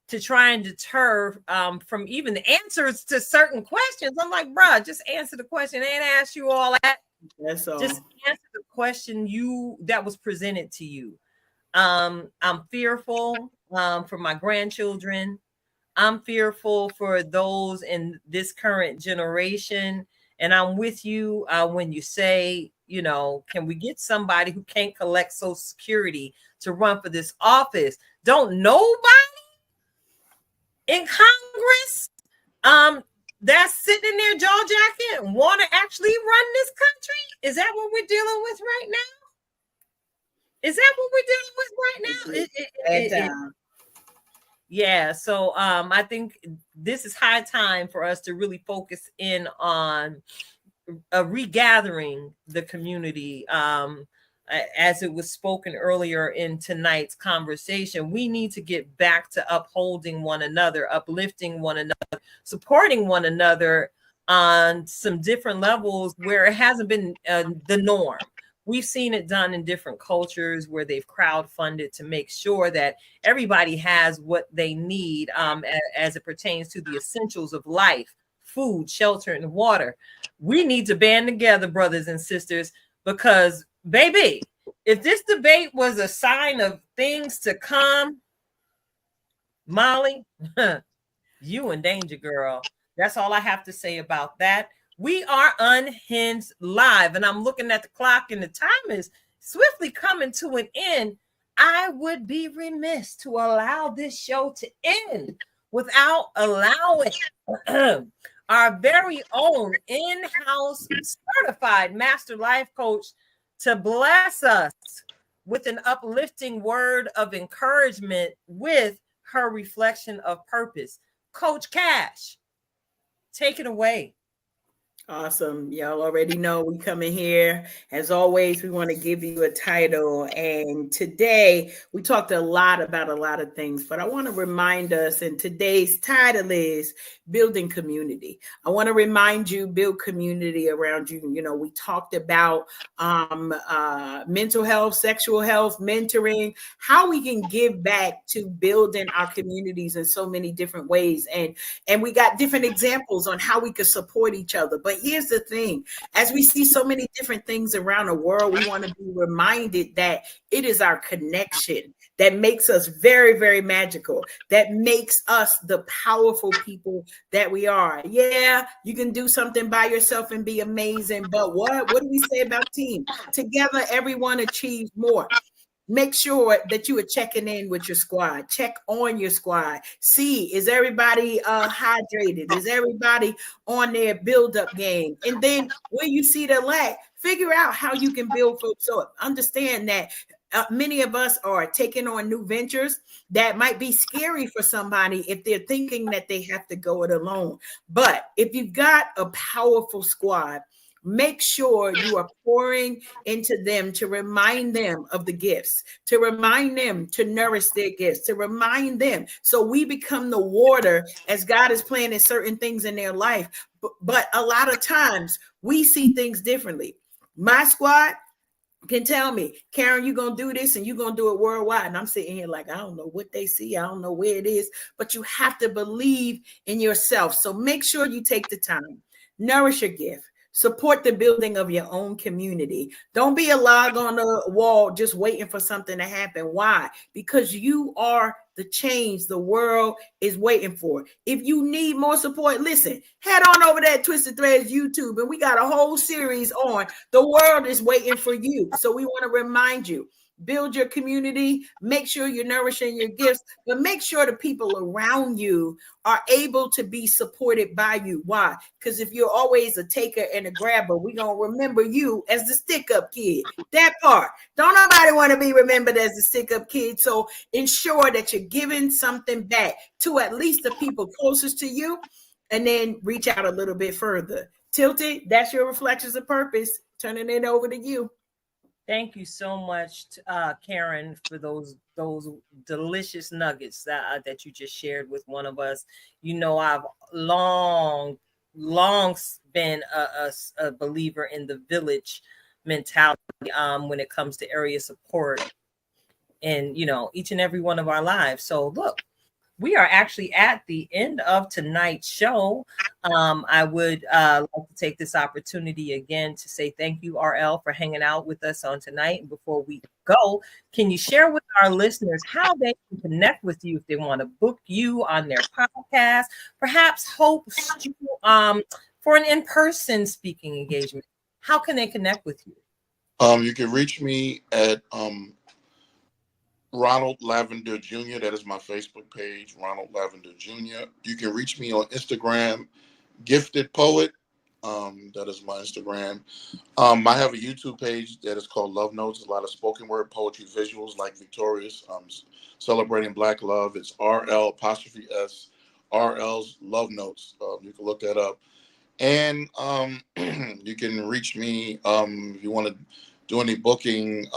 to try and deter from even the answers to certain questions. I'm like, bruh, just answer the question. They ain't ask you all that. That's all. Just answer the question that was presented to you. I'm fearful for my grandchildren. I'm fearful for those in this current generation. And I'm with you when you say, you know, can we get somebody who can't collect Social Security to run for this office? Don't nobody in Congress that's sitting in their jaw jacket and want to actually run this country? Is that what we're dealing with right now? Is that what we're dealing with right now? Yeah, so I think this is high time for us to really focus in on regathering the community. As it was spoken earlier in tonight's conversation, we need to get back to upholding one another, uplifting one another, supporting one another on some different levels where it hasn't been the norm. We've seen it done in different cultures where they've crowdfunded to make sure that everybody has what they need as it pertains to the essentials of life, food, shelter, and water. We need to band together, brothers and sisters, because baby, if this debate was a sign of things to come, Molly, you in danger, girl. That's all I have to say about that. We are Unhinged Live, and I'm looking at the clock, and the time is swiftly coming to an end. I would be remiss to allow this show to end without allowing our very own in-house certified master life coach to bless us with an uplifting word of encouragement with her reflection of purpose. Coach KASH, take it away. Awesome. Y'all already know we come in here. As always, we want to give you a title. And today we talked a lot about a lot of things, but I want to remind us, and today's title is Building Community. I want to remind you, build community around you. You know, we talked about mental health, sexual health, mentoring, how we can give back to building our communities in so many different ways. And we got different examples on how we could support each other. But here's the thing, as we see so many different things around the world, we want to be reminded that it is our connection that makes us very, very magical, that makes us the powerful people that we are. Yeah, you can do something by yourself and be amazing, but what do we say about team? Together, everyone achieves more. Make sure that you are checking in with your squad. Check on your squad. See, is everybody hydrated? Is everybody on their build-up game? And then when you see the lack, figure out how you can build folks up. Understand that many of us are taking on new ventures that might be scary for somebody if they're thinking that they have to go it alone. But if you've got a powerful squad, make sure you are pouring into them to remind them of the gifts, to remind them to nourish their gifts, to remind them. So we become the water as God is planting certain things in their life. But a lot of times we see things differently. My squad can tell me, Karen, you're going to do this and you're going to do it worldwide. And I'm sitting here like, I don't know what they see. I don't know where it is, but you have to believe in yourself. So make sure you take the time, nourish your gift. Support the building of your own community. Don't be a log on the wall just waiting for something to happen. Why? Because you are the change the world is waiting for. If you need more support, listen, head on over there at Twisted Threads YouTube, and we got a whole series on the world is waiting for you. So we want to remind you, build your community, make sure you're nourishing your gifts, but make sure the people around you are able to be supported by you. Why? Because if you're always a taker and a grabber, we're going to remember you as the stick-up kid. That part. Don't nobody want to be remembered as the stick-up kid. So ensure that you're giving something back to at least the people closest to you, and then reach out a little bit further. Tilted, that's your reflections of purpose. Turning it over to you. Thank you so much, Karen, for those delicious nuggets that you just shared with one of us. You know, I've long been a believer in the village mentality when it comes to area support in, you know, each and every one of our lives. So look, we are actually at the end of tonight's show. I would like to take this opportunity again to say thank you, RL, for hanging out with us on tonight. And before we go, can you share with our listeners how they can connect with you if they want to book you on their podcast, perhaps host you for an in-person speaking engagement? How can they connect with you? You can reach me at Ronald Lavender Jr. That is my Facebook page, Ronald Lavender Jr. You can reach me on Instagram, Gifted Poet. That is my Instagram. I have a YouTube page that is called Love Notes. A lot of spoken word poetry visuals like Victorious, celebrating Black love. It's RL''S, RL's Love Notes. You can look that up. And you can reach me if you want to do any booking.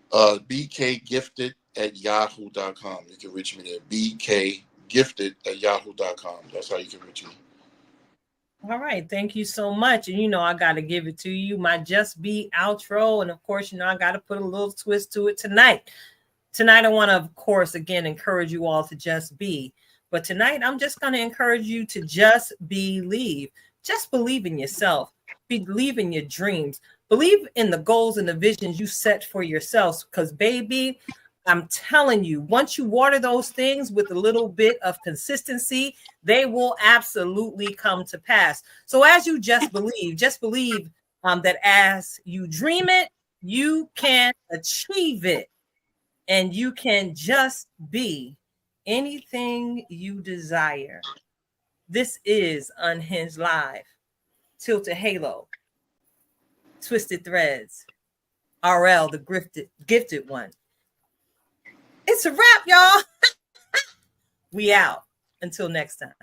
bkgifted@yahoo.com. You can reach me there. bkgifted@yahoo.com. That's how you can reach me. All right. Thank you so much. And, you know, I got to give it to you, my Just Be outro. And, of course, you know, I got to put a little twist to it tonight. Tonight, I want to, of course, again, encourage you all to just be. But tonight, I'm just going to encourage you to just believe. Just believe in yourself. Believe in your dreams. Believe in the goals and the visions you set for yourselves. Because, baby, I'm telling you, once you water those things with a little bit of consistency, they will absolutely come to pass. So as you just believe that as you dream it, you can achieve it. And you can just be anything you desire. This is Unhinged Live. Tilted Halo. Twisted Threads. RL, the gifted one. It's a wrap, y'all. We out. Until next time.